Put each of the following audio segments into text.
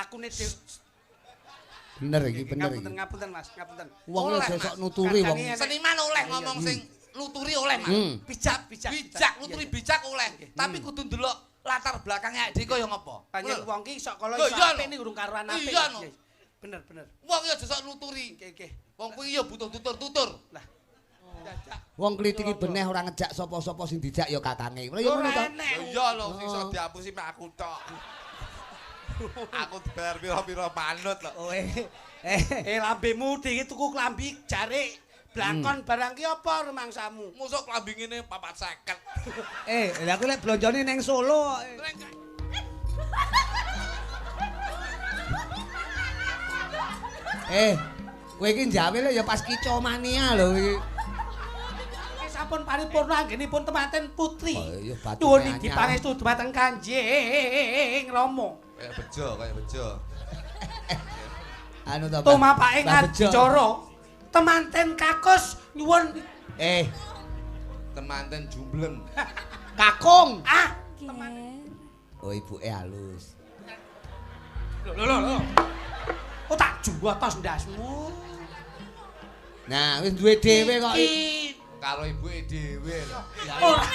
lakune dhewe. Bener iki, bener iki. Ngapunten Mas, ngapunten. Wong sesuk nuturi wong. Seniman oleh ngomong sing nuturi oleh, Mas. Bijak. Nuturi bijak oleh. Tapi kudu ndelok latar belakangnya dhewe kaya ngapa. Panjen wong ki sok kala iso apik ning urung karuan apik. Iya no. Bener. Wong ya aja sok nuturi. Nggih. Wong kuwi ya butuh tutur-tutur. Lah. Wong klitiki beneh ora ngejak sapa-sapa sing dijak ya kakange. Ya ngono to. Iya lho sing iso diapusi mek aku tok. Aku dibayar pira-pira manut lho. Lambemu iki tuku klambi jare blangkon barang ki apa rumangsamu? Mosok klambi ngene 450. Lha aku lek blonjone ning Solo. Kowe iki jawe lho ya pas kicomania lho iki. Sampun paripurna anggenipun tematen putri. Iya batu. Nuwun dipangestu dumateng Kanjeng Rama. Kayak bejo. Anu to. Tumapake ngacara temanten kakus nyuwun temanten jumbleng. Kakung. Teman. Oh ibuke halus. Lho. Oh tak juwatos ndasmu. Nah, wis duwe dhewe kok. Karo ibuke dhewe lho. Ora.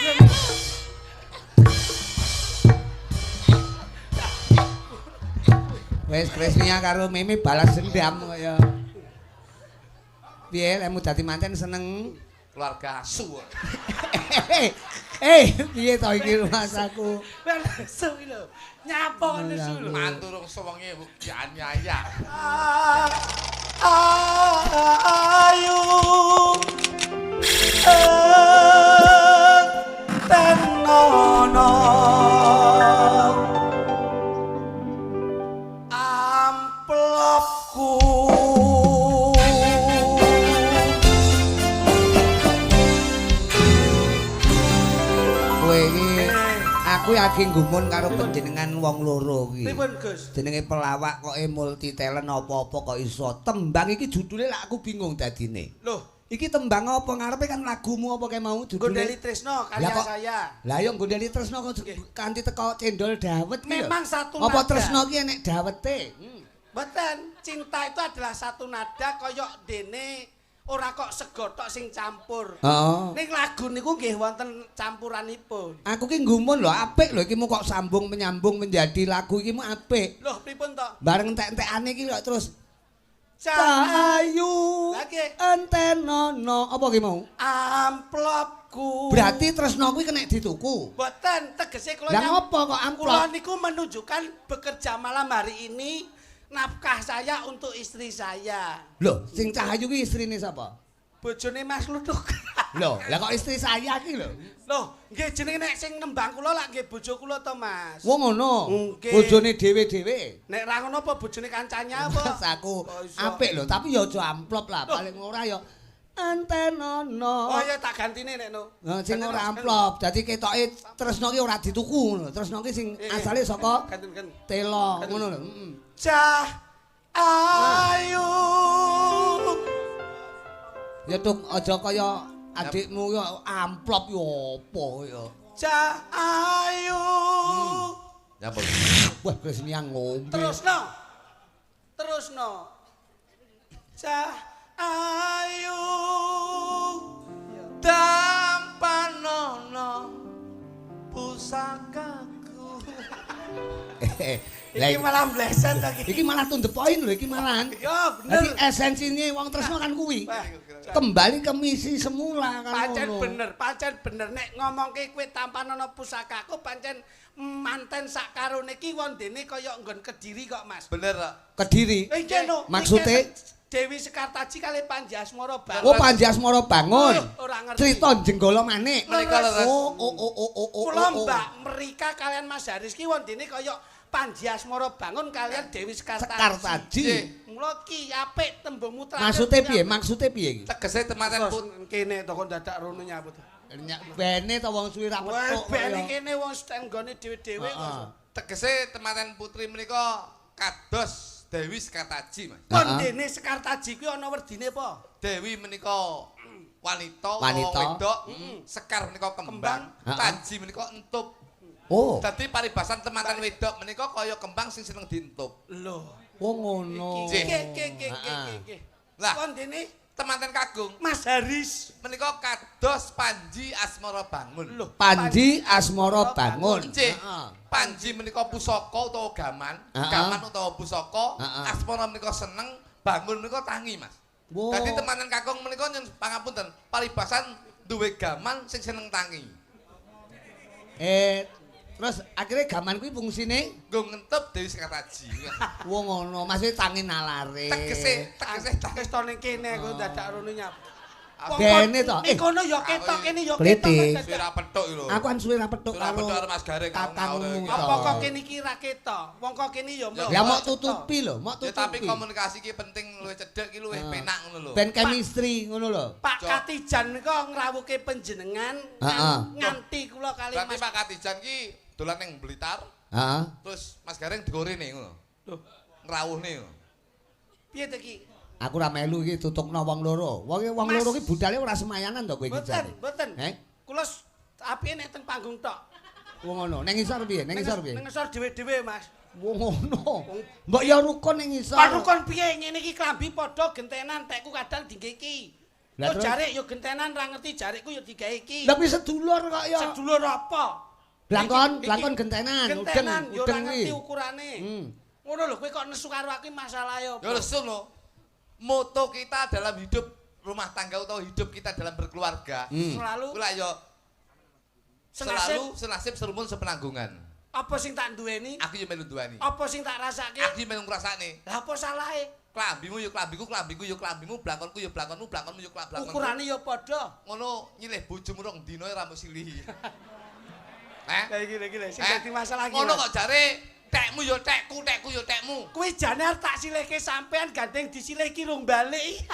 Wis Krisnia karo Mimi balas dendam kaya. Piye lemu dadi manten seneng Keluarga asu. Piye to iki rumasaku? Nesu iki lho. Nyapa nesu lho. Mantu rung sewengi dianiaya. Ayu tenono amplopku Kowe iki aku lagi gumun karo panjenengan wong loro iki. Pripun Gus? Jenenge pelawak kok multi talent apa-apa kok iso. Tembang iki judule lak aku bingung dadine. Loh, iki tembang apa ngarepe kan lagumu apa kae mau judule? Gondeli Tresno karya saya. Lah yo Gondeli Tresno kok kanthi teko cendol dawet iki. Memang satu apa nada. Tresno ki enek dawete? Mboten, cinta itu adalah satu nada koyok dene ora kok sego tok sing campur. Heeh. Ning lagu niku nggih wonten campuranipun. Aku ki nggumun lho, apik lho iki mu kok sambung menyambung menjadi lagu iki mu apik. Loh, pripun to? Bareng entek-entekane iki kok terus Cahayu Cahayu entenono apa ki mau? amplopku. Berarti Tresno kuwi kena dituku. Mboten, tegese kula Lah ngopo kok kula amplop? niku menunjukkan bekerja malam hari ini nafkah saya untuk istri saya. Lho, sing Cahayu ki istrine sapa? Bojone Mas Luduk. Lho, lah kok istri saya ki lho. Loh, nggih jenenge nek sing nembang kula lak nggih bojo kula to, Mas. Wong ngono. Nggih. Bojone dhewe-dhewe. Nek ra ngono apa bojone kancane apa? Aku Oh, iso. apik lho, tapi ya aja amplop lah, paling ora ya antenono. Oh ya tak gantine nek no. Sing ora amplop, dadi ketoke Tresno ki ora dituku ngono. Tresno ki sing asale saka Ganten. telo ngono lho. Cah ayu. Ya tuk aja kaya adikmu ya amplop ya apa ya. Cah ayu. Nyampur. Wah, Krisnia ngombe. Terusno. Cah ayu. Tampanono pusakaku. Lah Iki malah bleset to iki. iki malah to the point lho iki malahan. Ya Dadi bener. esensine wong Tresno kan kuwi. Wah, Kembali ke misi semula kan pancen bener nek ngomongke kowe tampanono pusakaku pancen manten sak karone iki wondene kaya nggon Kediri kok Mas. Bener kok. Kediri. Iki no. Maksude? Dewi Sekartaji kali Panjasmara Bangun. Oh, Panjasmara Bangun. Ora ngerti. Crita Jenggala Manik. Menika leres. Kula Mbak Merika kalian Mas Haris ki wondene kaya Panjasmara Bangun kalian Dewi Sekartaji. Mula ki apik tembungmu terakhir. Maksude piye iki? Tegese temanten pun kene to kok dadak rono nyambut. Bene to wong suwi ra Wah, petuk. bene kene wong stenggone dhewe-dhewe kok. tegese temanten putri menika kados Dewi Sekartaji, Mas. Kondene Sekartaji kuwi ana werdine apa? Dewi menika wanita, Wanita. wedok, Sekar menika kembang, Taji menika entup. Oh. Dadi paribasan temanten wedok menika kaya kembang sing seneng dientup. Lho. Oh ngono. Nggih. Lah, Kon dene temanten Kagung Mas Haris menika kados Panji Asmara Bangun. Lho, Panji Asmara Bangun. Nggih. Heeh. Panji menika pusaka utawa gaman, gaman utawa pusaka, Asmara menika seneng, Bangun menika tangi, Mas. Wow. Dadi temanten Kakung menika nyun pangapunten, paribasan duwe gaman sing seneng tangi. Terus akhirnya gaman kuwi fungsine Nggo ngentup Dewi Sekartaji. wong ngono, maksudnya tangi nalare. Tegese wis to ning kene aku dadak rono nyap. Dene to. Kono ya ketok kene ya Kliti. ketok. Suara petuk iki lho. Aku kan suwe ra petuk Suara karo petuk karo Mas Gareng kakangmu. Apa kok kene iki ra ketok? Wong kok kene ya Ya mau tutupi lho, mau Ya tapi tutupi. komunikasi ki penting luwih cedhek ki luwih penak ngono lho. Ben chemistry ngono lho. Pak Katijan menika ngrawuhke panjenengan nganti kula kali Berarti Mas. Pak Katijan ki dolan ning Blitar, Heeh. terus Mas Gareng digorene ngono. Lho, Ngrawuhne ngono. piye to iki? Aku ra melu iki tutukno wong loro. Wong loro ki budale ora semayanan to kowe iki jane. Mboten. Heh? Kula apike nek teng panggung tok. Wong ngono. Ning ngisor piye? Ning ngisor piye? Ning ngisor dhewe-dhewe, Mas. Wong ngono. Mbok ya rukun ning ngisor. Pak rukun piye ngene iki klambi padha gentenan tekku kadang dingge iki. Lah Kok terus? jarik ya gentenan ra ngerti jarikku ya digawe iki. Lah kuwi sedulur kok ya. Sedulur apa? Blangkon Iki- gentenan, Gentenan ya ora udeng ngerti kuwi. ukurane. Hmm. Ngono lho kowe kok nesu karo aku masalah ya. Ya lesu lho. Moto kita dalam hidup rumah tangga atau hidup kita dalam berkeluarga. Selalu Kuwi lah ya senasib senasib serumun sepenanggungan. apa sing tak duweni? Aku yo melu duweni. Apa sing tak rasake? Aku yo melu ngrasakne. Lah apa salahe? Klambimu yo klambiku, klambiku yo klambimu, blangkonku yo blangkonmu, blangkonmu yo blangkonmu. Ukurane ya padha. Ngono nyilih bojomu rong dina ra mbok silih. Lah iki lho sing dadi masalah iki. Ngono kok jare tekmu yo tekku, tekku yo tekmu. Kuwi jane arep tak silihke sampean gandeng disilih ki rung balik.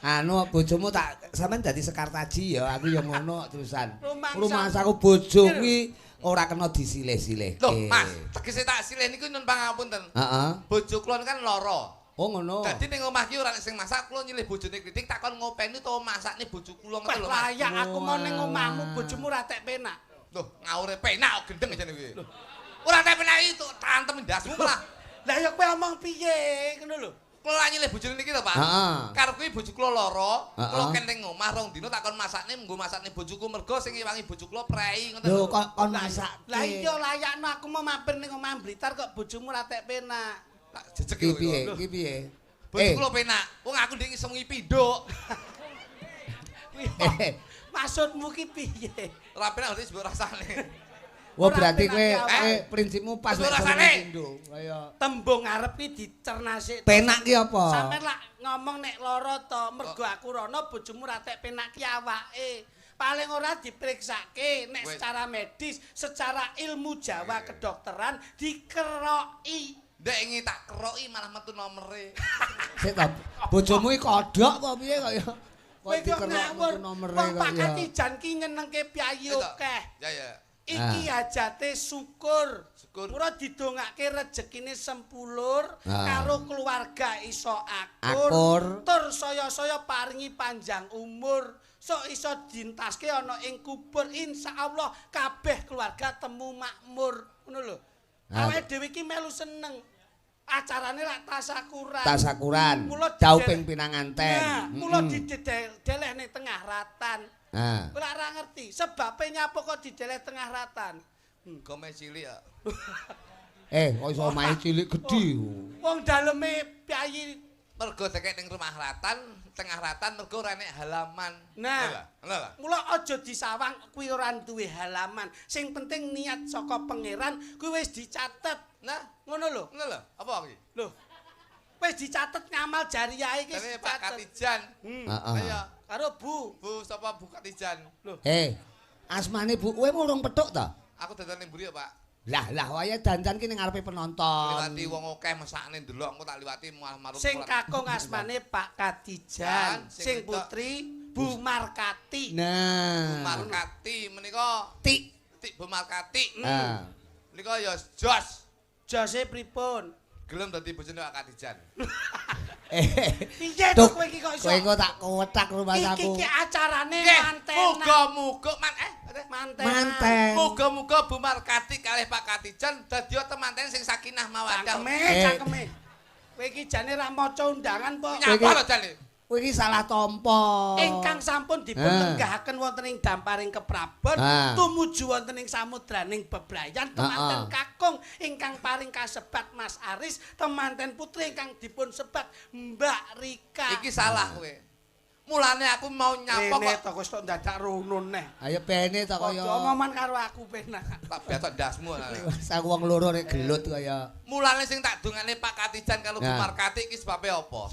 Anu bojomu tak sampean dadi Sekartaji ya, aku ya ngono terusan. Rumangsa. Rumangsaku bojo kuwi ora kena disilih-silih. Loh, Mas, tegese tak silih niku nyun pangapunten. Heeh. Bojo kula kan lara. Oh ngono. Dadi ning omah ki ora nek sing masak kula nyilih bojone kritik takon ngopeni utawa masakne bojo kula ngono lho. Mas. Layak aku mau ning omahmu bojomu ra tek penak. Loh, ngawure penak kok gendeng jane kuwi. Ora tak penak itu tantem ndasmu malah. Lah ya kowe omong piye ngono lho. Kula nyilih bojone niki lho, Pak. Heeh. Karep kuwi bojo kula lara, Heeh. kula ken ning omah rong dina takon masakne nggo masakne bojoku mergo sing ngewangi bojo kula prei ngoten Lho lho. kon masak. Lah iya layakno aku mau mampir ning omah Blitar kok bojomu ra tek penak. Tak jejeg Ki lho. piye? Ki piye? Bojo kula penak. Wong aku ndek iso ngipi nduk. Maksudmu ki piye? Ora penak wis mbok rasane. Wah Ora berarti penak kowe ya, Pak. prinsipmu pas Wis ora nek rasane. Indo. Kaya Tembung arep ki dicernasik. penak ki apa? Sampeyan lak ngomong nek lara to, mergo aku rono bojomu ra tek penak ki awake. Paling ora diperiksake nek Wes. secara medis, secara ilmu Jawa kedokteran dikeroki. Ndek ingi tak keroki malah metu nomere. Sik ta. Bojomu iki kodhok apa piye kaya? Kowe kok ngawur. nomere Wong Pak kok ya. Katijan ki nyenengke piyayi akeh. Ya ya. Iki hajate syukur. Syukur. Ora didongake rezekine sempulur Ah. karo keluarga iso Akur. akur. Tur saya-saya paringi panjang umur. Sok iso dintaske ana ing kubur insyaallah kabeh keluarga temu makmur. Ngono lho. Ah. Awake dhewe iki melu seneng. Acarane lak tasakuran. Tasakuran. Mula Jauh dideleh- ping pinanganten. Nah, mula dideleh ning tengah ratan. Nah. Ora ora ngerti sebabe nyapa kok dideleh tengah ratan. Kome cilik ya. Kok iso omahe cilik gedhi. Wong daleme piyayi. Mergo dekek ning rumah ratan, tengah ratan mergo ora nek halaman. Nah. Ngono lah. Mula aja disawang kuwi ora duwe halaman. Sing penting niat saka pangeran kuwi wis dicatet. Nah, Ngono lho. ngono lho. Apa iki? Lho. Wis dicatet ngamal jariah iki Jane wis Pak dicatet. Katijan. Heeh. Ayo, Karo Bu. Bu sapa Bu Katijan? Asmane Bu kowe murung petuk ta? Aku dadan ning mburi ya, Pak. Lah waya dandan ki ning ngarepe penonton. Liwati wong akeh mesakne ndelok engko tak liwati malah marung. Sing kakung asmane Pak Katijan, Sing sing putri Bu Markati. Nah. Markati menika Tik. Tik Bu Markati. Ah. Menika ya jos. Jose pripun? Gelem dadi bojone Pak Katijan. Piye Tuh, to kowe iki kok iso? Kowe kok tak kewethak rumah Iki aku. ki acarane Nggih, mantenan. muga-muga Manten. Muga-muga Bu Markati kalih Pak Katijan dadi temanten sing sakinah mawaddah. Cangkeme. Kowe iki jane ra maca undangan po. Nyapa lho jane? Kowe iki salah tampa. Ingkang sampun dipun tenggahaken wonten ing damparing keprabon tumuju wonten ing samudraning bebrayan temanten kakung ingkang paring kasebat Mas Aris temanten putri ingkang dipun sebat Mbak Rika. Iki salah kowe. Mulane aku mau nyapa kok. Rene to wis tok dadak runun neh. Ayo pene to kaya. Omongan karo aku penak. Tak betok ndasmu. Sak wong loro rek gelut kaya. Mulane sing tak dongane Pak Katijan karo Bu Markati iki sebabe apa?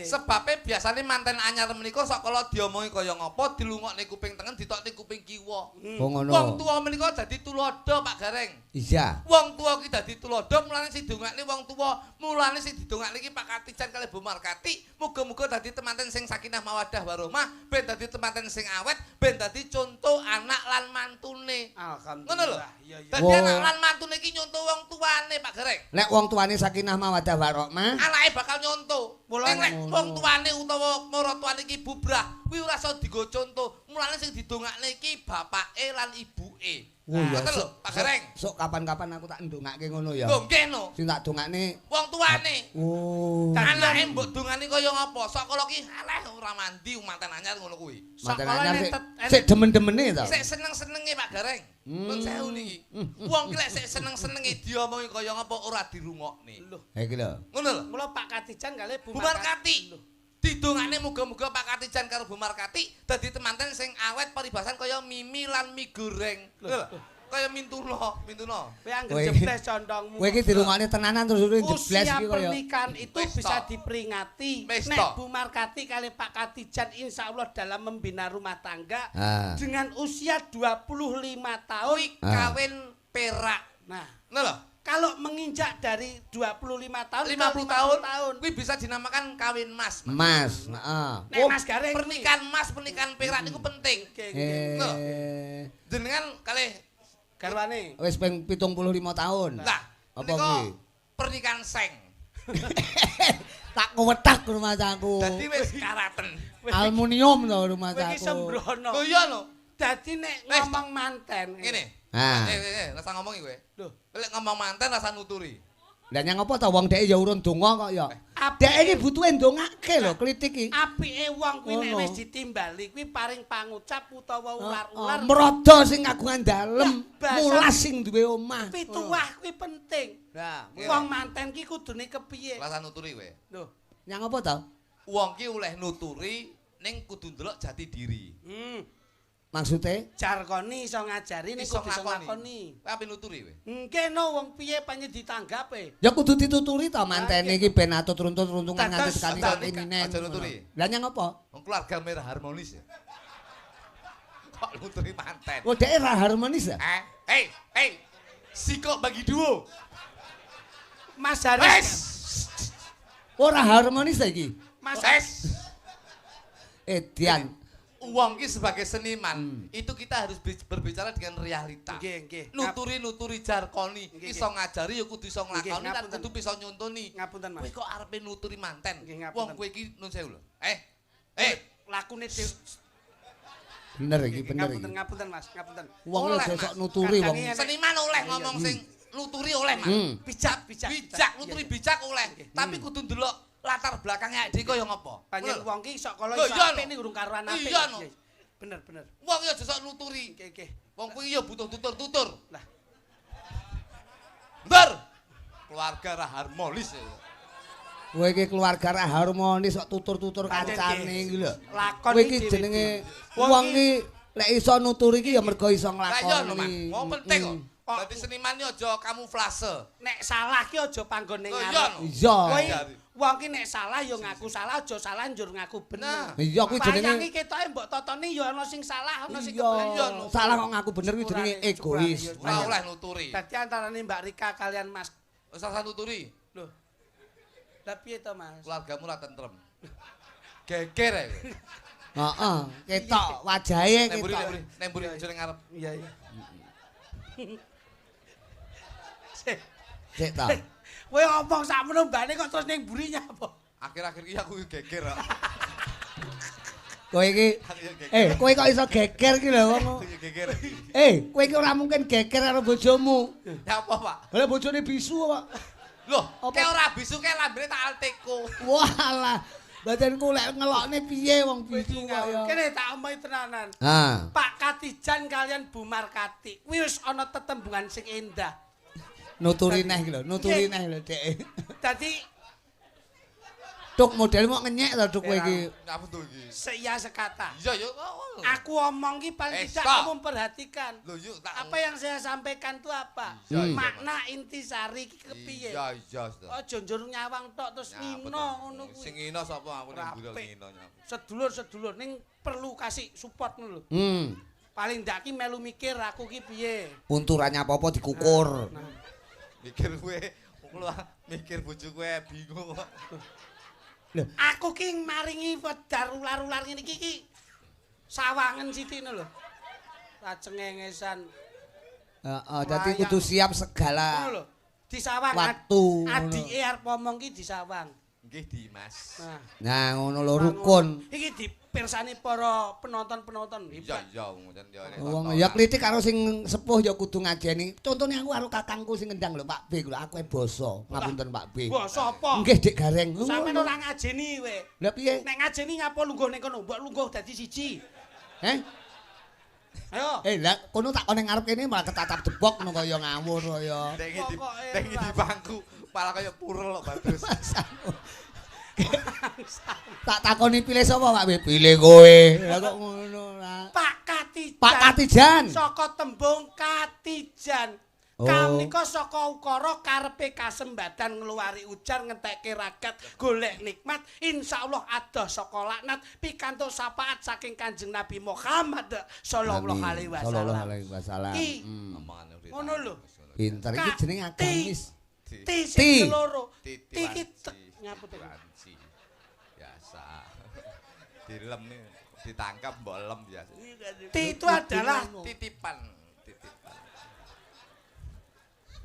Sebabe biasane manten anyar menika sak kala diomongi kaya ngapa dilungokne kuping tengen ditokne kuping kiwa. Ngono. Wong tuwa menika dadi tulodo Pak Gareng. Iya. Wong tuwa ki dadi tulodo mulane sing dongakne wong tuwa, mulane sing didongakne iki Pak Katijan kali Bu Markati, muga-muga dadi temanten sing sakinah mawaddah warahmah, ben dadi temanten sing awet, ben dadi contoh anak lan mantune. Alhamdulillah. Ngono lho. Iya iya. Dadi anak lan mantune iki nyontoh wong tuane Pak Gareng. Nek wong tuane sakinah mawaddah warahmah, Anake bakal nyontoh. Ning nek wong tuane utawa maratuane iki bubrah, kuwi ora iso digo contoh. Mulane sing didongakne iki bapake lan ibuke. Ngoten lho, Pak Gareng. Sok kapan-kapan aku tak ndongake ngono ya. Lho nggih no. Sing tak dongakne Wong tuane. Oh. Anake mbok dongani kaya ngapa? Sakala ki aleh ora mandi manten anyar ngono kuwi. Manten anyar sik demen-demene to. Sik seneng-senenge Pak Gareng. Nun sewu niki. Wong ki lek sik seneng-senenge diomongi kaya ngapa ora dirungokne. Lho. Ha iki lho. Ngono lho. Mula Pak Katijan kalih Bu Markati. Didongane muga-muga Pak Katijan karo Bu Markati dadi temanten sing awet paribasan kaya mimi lan mie goreng. Lho. Kaya mintuno. Kowe anggere jebles condongmu. Kowe iki dirungokne tenanan terus jebles iki kaya. Pernikahan itu bisa diperingati. Nek Bu Markati kali Pak Katijan insyaallah dalam membina rumah tangga dengan usia 25 tahun kawin perak. Nah, ngono lho. Kalau menginjak dari 25 tahun 50 tahun kuwi bisa dinamakan kawin mas. Mas, heeh. Nek Mas Gareng pernikahan mas, pernikahan perak niku penting. Jenengan kalih garwane wis ping 75 tahun. Lah, apa kuwi? Pernikahan seng. Tak kuwetak rumah aku. Dadi wis karaten. Aluminium to rumah aku. Kowe iki sembrono. Lho iya lho. Dadi nek ngomong manten. Ngene. Rasa ngomong iki kowe. Lho, lek ngomong manten rasa nuturi. Lah nyang apa ta wong dhek ya urun donga kok ya. Dhek iki butuhe ndongake lho klitik iki. Apike wong kuwi nek wis ditimbali kuwi paring pangucap utawa ular-ular. Mrada sing kagungan dalem, mulas sing duwe omah. Pituwah kuwi penting. Nah, wong manten ki kudune kepiye? Rasa nuturi kowe. Lho, nyang apa ta? Wong ki oleh nuturi ning kudu ndelok jati diri. Maksudnya? Jarkoni iso ngajari ning kudu iso nglakoni. Kowe ape nuturi kowe? Nggih no wong piye panjen ditanggape. Ya kudu dituturi ta mantene iki ben atut runtut-runtungan nganti sekali minen. Aja nuturi. Lah nyang apa? Wong keluarga merah harmonis ya. Kok nuturi manten? Oh dhek ra harmonis ya? Hei. Sikok bagi duo. Mas Haris. Ora harmonis iki. Mas Haris. Dian. Uang ki sebagai seniman itu kita harus berbicara dengan realita. Nggih. Nuturi jarkoni, iso ngajari ya kudu iso nglakoni lan kudu bisa nyontoni. Ngapunten Mas. Kowe kok arepe nuturi manten. Wong kowe iki nun sewu lho. Lakune bener iki bener iki. Ngapunten Mas, ngapunten. Wong sesuk nuturi wong. Seniman oleh ngomong sing nuturi oleh Mas. Bijak nuturi bijak oleh. Tapi kudu ndelok latar belakangnya dhewe kaya ngapa? Panjen wong ki sok kala iso apik ning urung karuan apik. Iya no. Bener. Wong ya aja sok nuturi. Nggih. Wong kuwi ya butuh tutur-tutur. Lah. Bener. Keluarga ra harmonis ya. Kowe iki keluarga ra harmonis kok tutur-tutur kancane iki lho. Lakon kowe iki jenenge wong iki lek iso nuturi iki ya mergo iso nglakoni. Lah iya lho, Mas. Wong penting kok. Dadi seniman iki aja kamuflase. Nek salah ki aja panggon ning ngarep. Iya. Wong ki nek salah ya ngaku salah, aja salah njur ngaku bener. Iya kuwi jenenge. Payangi ketoke mbok totoni ya ana sing salah, ana sing kebener. Salah kok ngaku bener kuwi jenenge egois. Ora oleh nuturi. Dadi antarane Mbak Rika kalian Mas. Wis ora nuturi. Lho. Lah piye to Mas? Keluargamu ra tentrem. Geger ae. Heeh, ketok wajahe ketok. Nemburi aja ning ngarep. Iya. Sik ta. Kowe ngomong sakmono mbane kok terus ning burinya apa? Akhir-akhir iki aku geger kok. Kowe iki kowe kok iso geger iki lho wong. Geger. Kowe iki ora mungkin geger karo bojomu. Ya apa, Pak? Lah bojone bisu kok. Loh, kayak ora bisu kayak lambene tak alteko. Walah, badanku lek ngelokne piye wong bisu kok ya. Kene tak omahi tenanan. Ha. Pak Katijan kalian Bu Markati. Kuwi wis ana tetembungan sing endah. Nuturi neh iki lho, nuturi neh lho Dek. Dadi Duk model mau ngenyek to Duk kowe iki. Apa tuh iki? seia sekata. Iya, yo. Aku omong ki paling tidak stop. kamu perhatikan. Loh, yuk tak Apa yang saya sampaikan itu apa? Iya, iya, Makna intisari ki kepiye? Iya, iya. Aja njur nyawang tok terus ngino ngono kuwi. Sing ngino sapa aku ning gurel Rapik. ngino nyaku. Sedulur-sedulur ning perlu kasih support ngono lho. Paling ndak ki melu mikir aku ki piye. Unturannya apa-apa dikukur. Mikir kowe mikir bojo kowe bingung. Aku ki maringi wedar ular-ular ngene iki sawangen sithine lho. Lajengengesan. Heeh, dadi kudu siap Ngono segala lho. Disawang waktu. Adike arep omong ki disawang. Nggih, Dimas. Nah, ngono lho rukun. Iki dipirsani para penonton-penonton. Iya, iya, ngoten ya. Wong ya klitik karo sing sepuh ya kudu ngajeni. Contone aku karo kakangku sing ngendang lho Pak B lho, aku basa. Ngapunten Pak B. Basa apa? Nggih, Dik Gareng. Sampeyan ora ngajeni kowe. Lah piye? Nek ngajeni ngapa lungguh ning kono? Mbok lungguh dadi siji. Ayo. Lah kono tak kono ngarep kene malah ketatap debok ngono kaya ngawur kaya. Dengi di bangku, malah kaya purel kok bagus. Tak takoni pilih sapa Pak B? Pilih kowe. Lah kok ngono lah. Pak Katijan. Pak Katijan. Saka tembung Katijan. Kamnika saka ukara karepe kasembadan ngluwari ujar ngentekke ragat golek nikmat insyaallah adoh saka laknat pikantuk syafaat saking Kanjeng Nabi Muhammad sallallahu alaihi wasallam. Sallallahu alaihi wasallam. Ngono lho. Pinter iki jeneng agamis. Ti sing loro. Iki nyaput. Biasa. Dilem ditangkap mbok lem biasa. Ti itu adalah Titipan.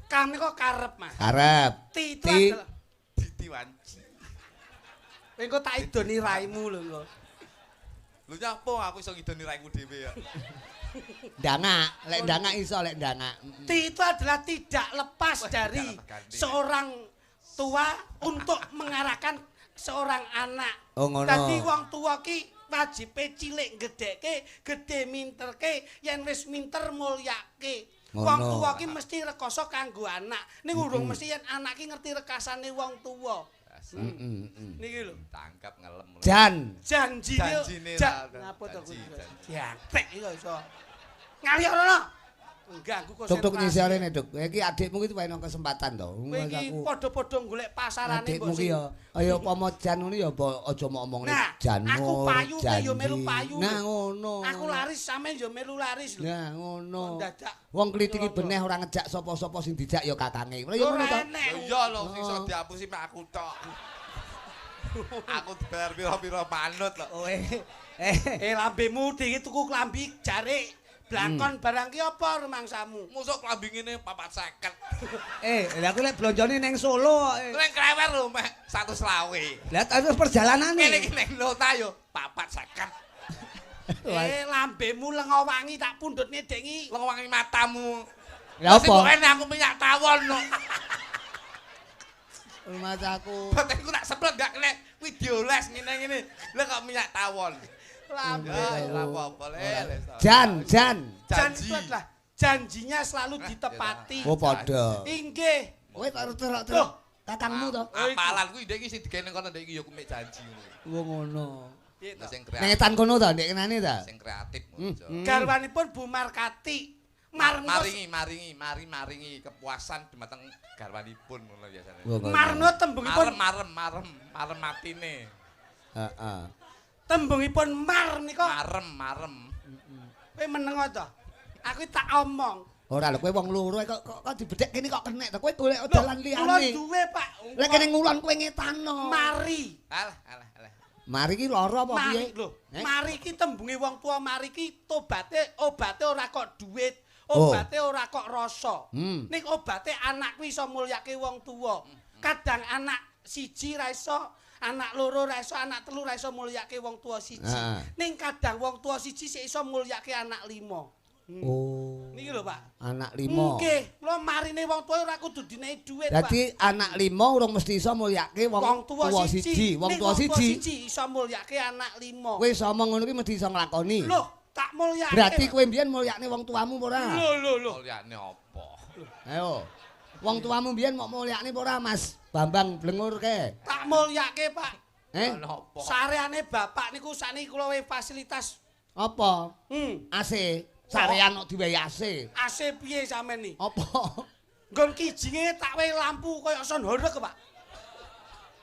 kami kok karep Mas. Karep. Ti itu adalah Ditiwanci. engko tak idoni raimu lho engko. Lho nyapa aku iso ngidoni raimu dhewe ya. Ndangak, lek ndangak iso lek ndangak. Ti itu adalah tidak lepas dari seorang tua untuk mengarahkan seorang anak. Oh ngono. Dadi wong tua ki wajibe cilik gedheke, gedhe minterke, yen wis minter mulyake. Wong tua ki mesti rekoso kanggo anak. Ning urung mesti yen anak ki ngerti rekasane wong tua. Niki lho. Tangkap ngelem. Janjine. Ngapa to kuwi? Jantek iki iso. Ngali ora. Enggak, aku konsentrasi. Duk nyisiarene, Duk. Iki adikmu iki tuwene kesempatan to. Kowe iki padha-padha golek pasarane adikmu ki ya kaya upama jan ngono ya aja mau omongne jan. Aku payu kowe ya melu payu. Nah ngono. Aku laris sampean ya melu laris lho. Nah ngono. Dadak. Wong klitik iki beneh ora ngejak sapa-sapa sing dijak ya kakange. Ya ngono to. Iya lho sing iso diapusi mek aku tok. Aku dibayar pira-pira manut lho. Lambemu iki tuku klambi jare blakon barang ki apa rumangsamu? Mosok klambi ngene 450. Lha aku lek blonjone ning Solo kok. Ning krewer lho mek 120. Lah terus perjalanane. Kene iki ning nota yo 450. Lambemu lengo wangi tak pundhutne dengi. Lengo wangi matamu. Lah apa? Pokoke aku minyak tawon no. Mataku. Batinku tak semprot gak kena video les ngene-ngene. Lah kok minyak tawon. Jan. Janji lah. Janjinya selalu ditepati. Oh padha. Inggih. Kowe terus kakangmu to. Apalan kuwi ndek iki sing digene kono ndek iki ya kumek janji ngono. Oh ngono. Sing Ning etan kono to ndek kenane ta? Sing kreatif. Garwanipun Bu Markati. Maringi kepuasan dumateng garwanipun ngono biasane. Marno tembungipun marem matine. Heeh. Tembungipun mar nika marem. Kowe meneng to. Aku tak omong. Ora lho kowe wong loro kok dibedhek kene kok kenek to. Kowe golek dalan liyane. Kula duwe, Pak. Lek kene ngulon kowe ngetano. Mari. Alah. Mari ki lara apa piye? Mari ki tembunge wong tua, mari ki obate ora kok duit, obate ora kok rasa. Ning obate anak kuwi iso mulyake wong tua. Kadang anak siji ra iso, anak loro ra iso, anak telu ra iso mulyake wong tua siji. Ning kadang wong tua siji sik iso mulyake anak 5. Oh. Niki lho, Pak. Anak 5. Nggih, kula marine wong tua ora kudu dinehi dhuwit, Pak. Dadi anak 5 urung mesti iso mulyake wong tua siji. Wong tua siji iso mulyake anak 5. Kowe iso omong ngono ki mesti iso nglakoni. Loh, tak mulyake. Berarti kowe mbiyen mulyakne wong tuamu apa ora? Lho. Mulyane apa? Ayo. Wong tuamu mbiyen mok mulyakne apa ora, Mas? Bambang Blengur ke? Tak mulyake, Pak. Napa? Sareane bapak niku sakniki kula wehi fasilitas. Apa? AC. Sarean kok diwehi AC. AC piye sampean iki? Apa? Nggon kijinge tak wehi lampu kaya son horeg, Pak.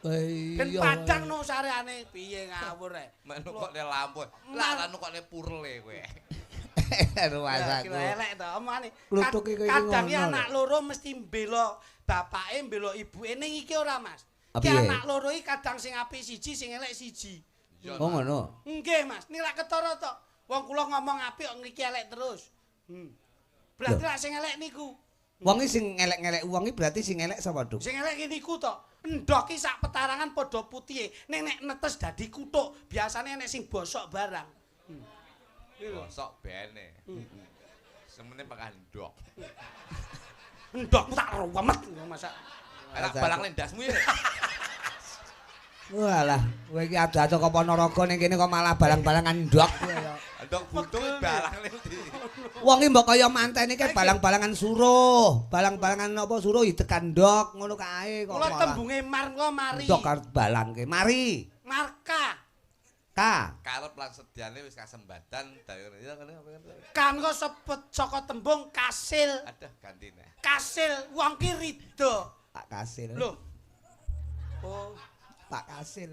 Ben padang no sareane piye ngawur ae. Menu kok le lampu. Lah anu kok le purle kowe. Ruasaku. Kira elek to omongane. Klutuke kowe iki Kadang iki ngono anak loro mesti mbela bapake, mbela ibuke ning iki ora, Mas. Ki Piye? anak loro iki kadang sing apik siji, sing elek siji. Oh ngono. Nggih, Mas. Nilak ketara to. Wong kula ngomong apik kok ngriki elek terus. Berarti lak sing elek niku. Wong iki sing ngelek-ngelek wong iki berarti sing elek sapa, Duk? Sing elek niku to. Endhok ki sak petarangan padha putihe. Ning nek netes dadi kutuk, biasane nek sing bosok barang. Bosok bene. Semene pakai ndok. Endhok tak ruwemet masak. Enak balang lendasmu ya. Walah, kowe iki ada-ada kok Ponorogo ning kene kok malah balang-balangan ndok kowe ya. Ndok butuh balang ndi. Wong iki mbok kaya mantene ke balang-balangan suruh. Balang-balangan apa suruh tekan ndok ngono kae kok. Kula tembunge mar kok mari. Ndok karo balangke. Mari. Marka. Ka. Karep lan sediane wis kasembadan daerah ya ngene apa. Kan kok sepet saka tembung kasil. Ada gantine. Kasil wong ki rido. Pak Kasil. Lho. Oh, Pak Kasil.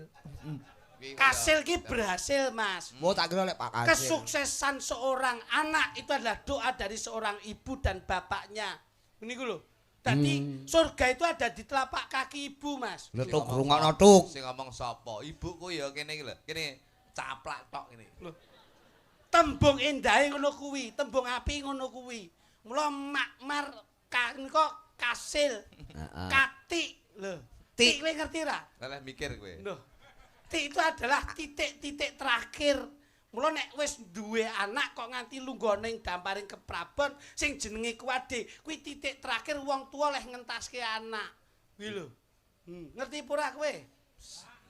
kasil ki berhasil, Mas. Mau tak kira lek Pak Kasil. Kesuksesan seorang anak itu adalah doa dari seorang ibu dan bapaknya. Niku lho. Jadi surga itu ada di telapak kaki ibu, Mas. Lho tuk rungokno tuk. Sing ngomong sapa? Ibuku ya kene iki lho. Kene caplak tok kene. Lho. Tembung endahe ngono kuwi, tembung api ngono kuwi. Mula makmar kok kasil. Katik lho. Tik kowe ngerti ra? Lah mikir kowe. Lho. Tik itu adalah titik-titik terakhir. Mula nek wis duwe anak kok nganti lunggone ning damparing keprabon sing jenenge kuwade, kuwi titik terakhir wong tua leh ngentaske anak. Kuwi lho. Ngerti pura kowe?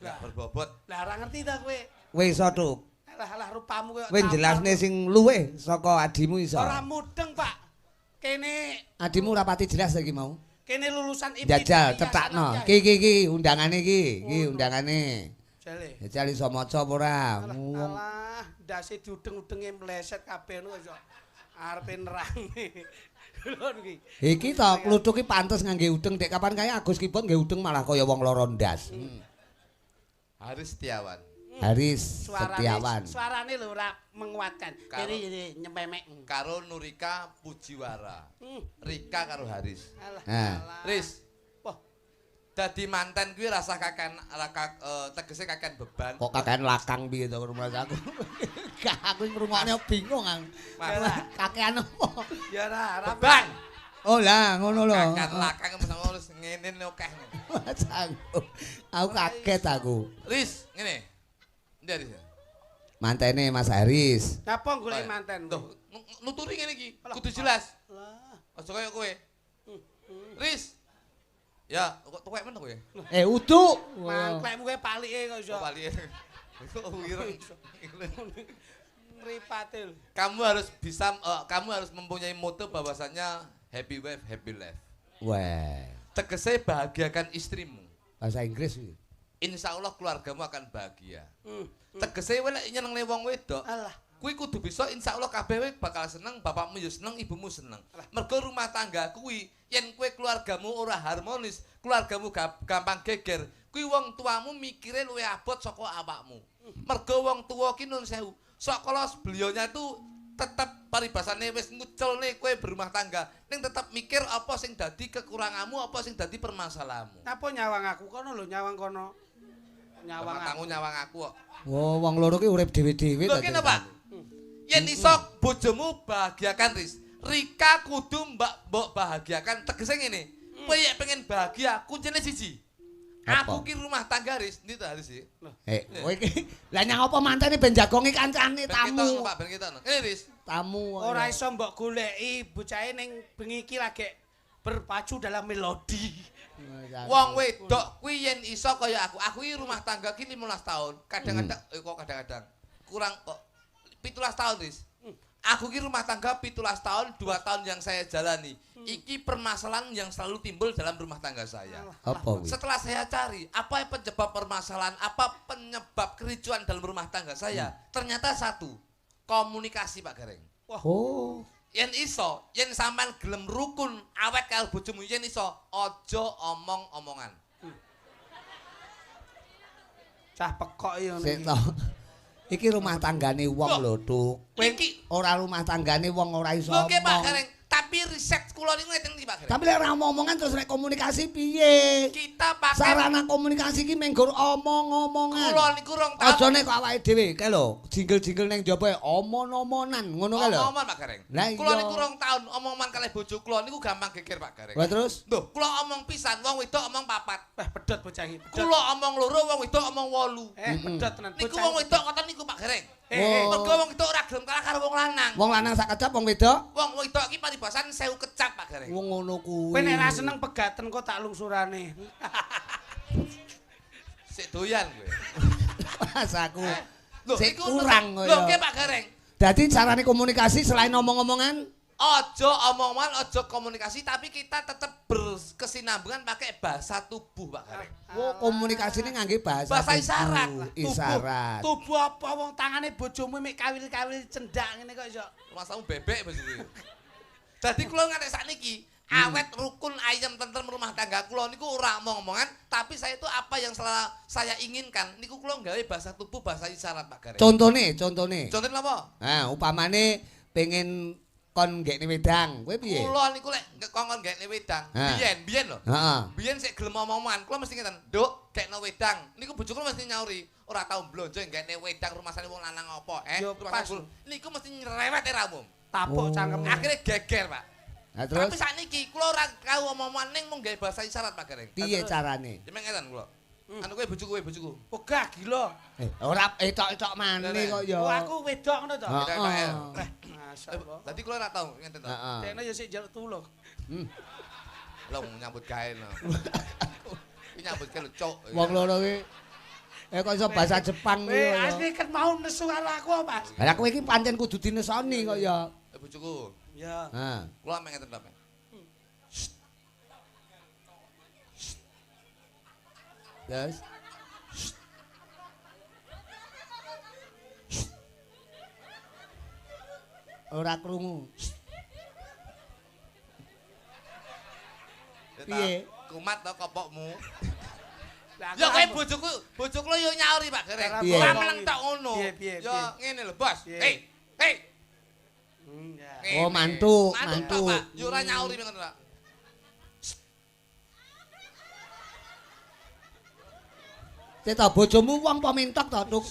Lah berbobot. Lah ora ngerti ta kowe? Kowe iso tuk. Alah rupamu kowe. Kowe jelasne sing luweh saka adimu iso. Ora mudeng, Pak. Kene Adimu ora pati jelas iki mau. kene lulusan Jajal cetakno. Ki undangane iki. Iki undangane. Jale. Jajal iso maca apa ora? Alah, ndase diudeng-udenge mleset kabeh ngono iso. Arepe nerangi. Lho iki. Iki to kluthuk iki pantes ngangge udeng dek kapan kaya Agus Kipot ngge udeng malah kaya wong lara ndas. Haris Setiawan. Haris Setiawan. Suarane lho ora menguatkan. Kene nyepemek. Karo Nurika Pujiwara. Rika karo Haris. Alah. Riz. Wah, Dadi manten kuwi rasa tegese kakean beban. Kok kakean lakang piye to rumah aku. Gak aku ngrungokne bingung aku. Kakean apa? ya ora Beban. Oh lah ngono lho. Kakean lakang wis ngene akeh. Aku kaget aku. Riz, ngene. Ndi Riz? Mantene Mas Haris. Napa golek manten? Tuh, nuturi ngene iki, kudu jelas. Lah. Aja kaya kowe. Riz. Ya, kok tuwek men kowe? Udu. Mangklekmu kowe palike kok iso. Kok bali. Kok wireng. Mripate lho. Kamu harus mempunyai moto bahwasanya happy wife, happy life. Wah, Tegese bahagiakan istrimu. bahasa Inggris iki. Insya Allah keluargamu akan bahagia. Tegese kowe lek nyenengne wong wedok, Alah. kuwi kudu bisa insya Allah kabeh bakal seneng, bapakmu ya seneng, ibumu seneng. Mergo rumah tangga kuwi yen kowe keluargamu ora harmonis, keluargamu gampang geger, kuwi wong tuamu mikire luwih abot saka awakmu. Mergo wong tuwa ki nun sewu, sakala beliaunya itu tetep paribasane wis nguculne kowe berumah tangga, ning tetep mikir apa sing dadi kekuranganmu, apa sing dadi permasalahanmu. Napa nyawang aku kono lho, nyawang kono. Nyawang aku kok. Oh, wong loro ki urip dhewe-dhewe Lho kene Pak. Yen iso bojomu bahagiakan Riz, Rika kudu mbok bahagiakan tegese ngene. Kowe yen pengen bahagia, kuncine siji. Aku ki rumah tangga Riz, ndi to Riz iki? Kowe iki lah nyang apa mantene ben jagongi kancane tamu. Pak ben kita. Ini Riz. Tamu. Ora iso mbok goleki bocahe ning bengi iki lagi berpacu dalam melodi. Wong wedok kuwi yen iso kaya aku iki rumah tangga ki 15 tahun. Kadang-kadang kok kadang-kadang kurang kok 17 tahun Riz. Aku ki rumah tangga 17 tahun, 2 tahun yang saya jalani. Iki permasalahan yang selalu timbul dalam rumah tangga saya. Apa? Setelah saya cari, apa yang penyebab permasalahan, apa penyebab kericuan dalam rumah tangga saya? Ternyata satu, komunikasi Pak Gareng. Oh. Yen iso, yen sampean gelem rukun awet karo bojomu yen iso, aja omong-omongan. Cah pekok yo Sik to. Iki rumah tanggane wong lho, Tuk. Iki Ora rumah tanggane wong ora iso lho Pak omong. Gareng, tapi riset kula niku ngeten iki Pak Gareng. Tapi lek ora omong-omongan terus nek komunikasi piye? Kita pakai Sarana komunikasi iki menggur omong-omongan. kula niku rong Aja nek kok awake dhewe kae lho, jinggel-jinggel ning jaba omon-omonan, ngono kae lho. Omong-omongan Pak Gareng. Lah Kula iya. niku rong taun omongan kalih bojo kula niku gampang geger Pak Gareng. Lah terus? Lho, kula omong pisan, wong wedok omong papat. pedot bocah iki. Kula omong loro, wong wedok omong 8. Pedot tenan Niku bocah. wong wedok ngoten niku Pak Gareng. Oh. Mergo wong wedok ora gelem kalah karo wong lanang. Wong lanang sak kecap wong wedok. Wong wedok iki paribasan 1000 kecap Pak Gareng. Wong ngono kuwi. Kowe nek ra seneng pegaten kok tak lungsurane. Sik doyan kowe. Rasaku. Lho, Sik iku kurang lho kaya. nggih Pak Gareng. Dadi carane komunikasi selain omong-omongan, Ojo omongan, ojo komunikasi, tapi kita tetap berkesinambungan pakai bahasa tubuh Pak Gareng. komunikasine ngangge bahasa Bahasa tubuh. isyarat. Isyarat. Tubuh apa wong tangane bojomu mek kawil-kawil cendak ngene kok iso. Masamu bebek Mas iki. Dadi kula nganti sakniki awet rukun ayam tentrem rumah tangga kula niku ora omong-omongan, tapi saya itu apa yang saya inginkan niku kula gawe bahasa tubuh, bahasa isyarat Pak Gareng. Contone. Contohnya apa? Nah, upamane pengen kon gekne wedang, kowe piye? Kula niku lek kongkon gekne wedang, Ha. biyen lho. Heeh. Biyen sik gelem omongan, kula mesti ngeten, "Nduk, gekno wedang." Niku bojo kula mesti nyauri, ora tau blonjo gekne wedang rumasane wong lanang apa, Yo, Rumah pas. kula. Niku mesti nyerewet era umum. Tapuk cangkem. Akhirnya geger, Pak. Nah, terus Tapi sakniki kula ora tau omongan ning mung gawe bahasa isyarat Pak Gareng. piye carane? Cuma ngeten kula. Anu kowe bojoku. Wegah gila. Ora etok-etok maneh kok ya. Oh aku wedok ngono to. Heeh. Masyaallah. Dadi kula ora tau ngeten to. Heeh. Dekne ya sik njaluk tulung. Lah nyambut gawe lho. Iki nyambut gawe cuk. Wong loro ki kok iso bahasa Jepang Weh, ya. asli ket mau nesu karo aku, Mas. Lah kowe iki pancen kudu dinesoni kok ya. Bojoku. Ya. Ha. Kula mek ngeten to, Pak. Terus ora krungu. Piye? Kumat to kopokmu. Lah, Ya aku- kowe bojoku lho yo nyauri Pak Gareng. Cara Piye? Ora ngomong meleng tok ngono. Piye. Yo ngene lho, Bos. Piye? Hei. Ya. Ngene. Oh, mantuk, Mantuk, mantuk. Pak. Yo ora nyauri ngono, Pak. Cek ta bojomu wong apa mentok to, Tuk?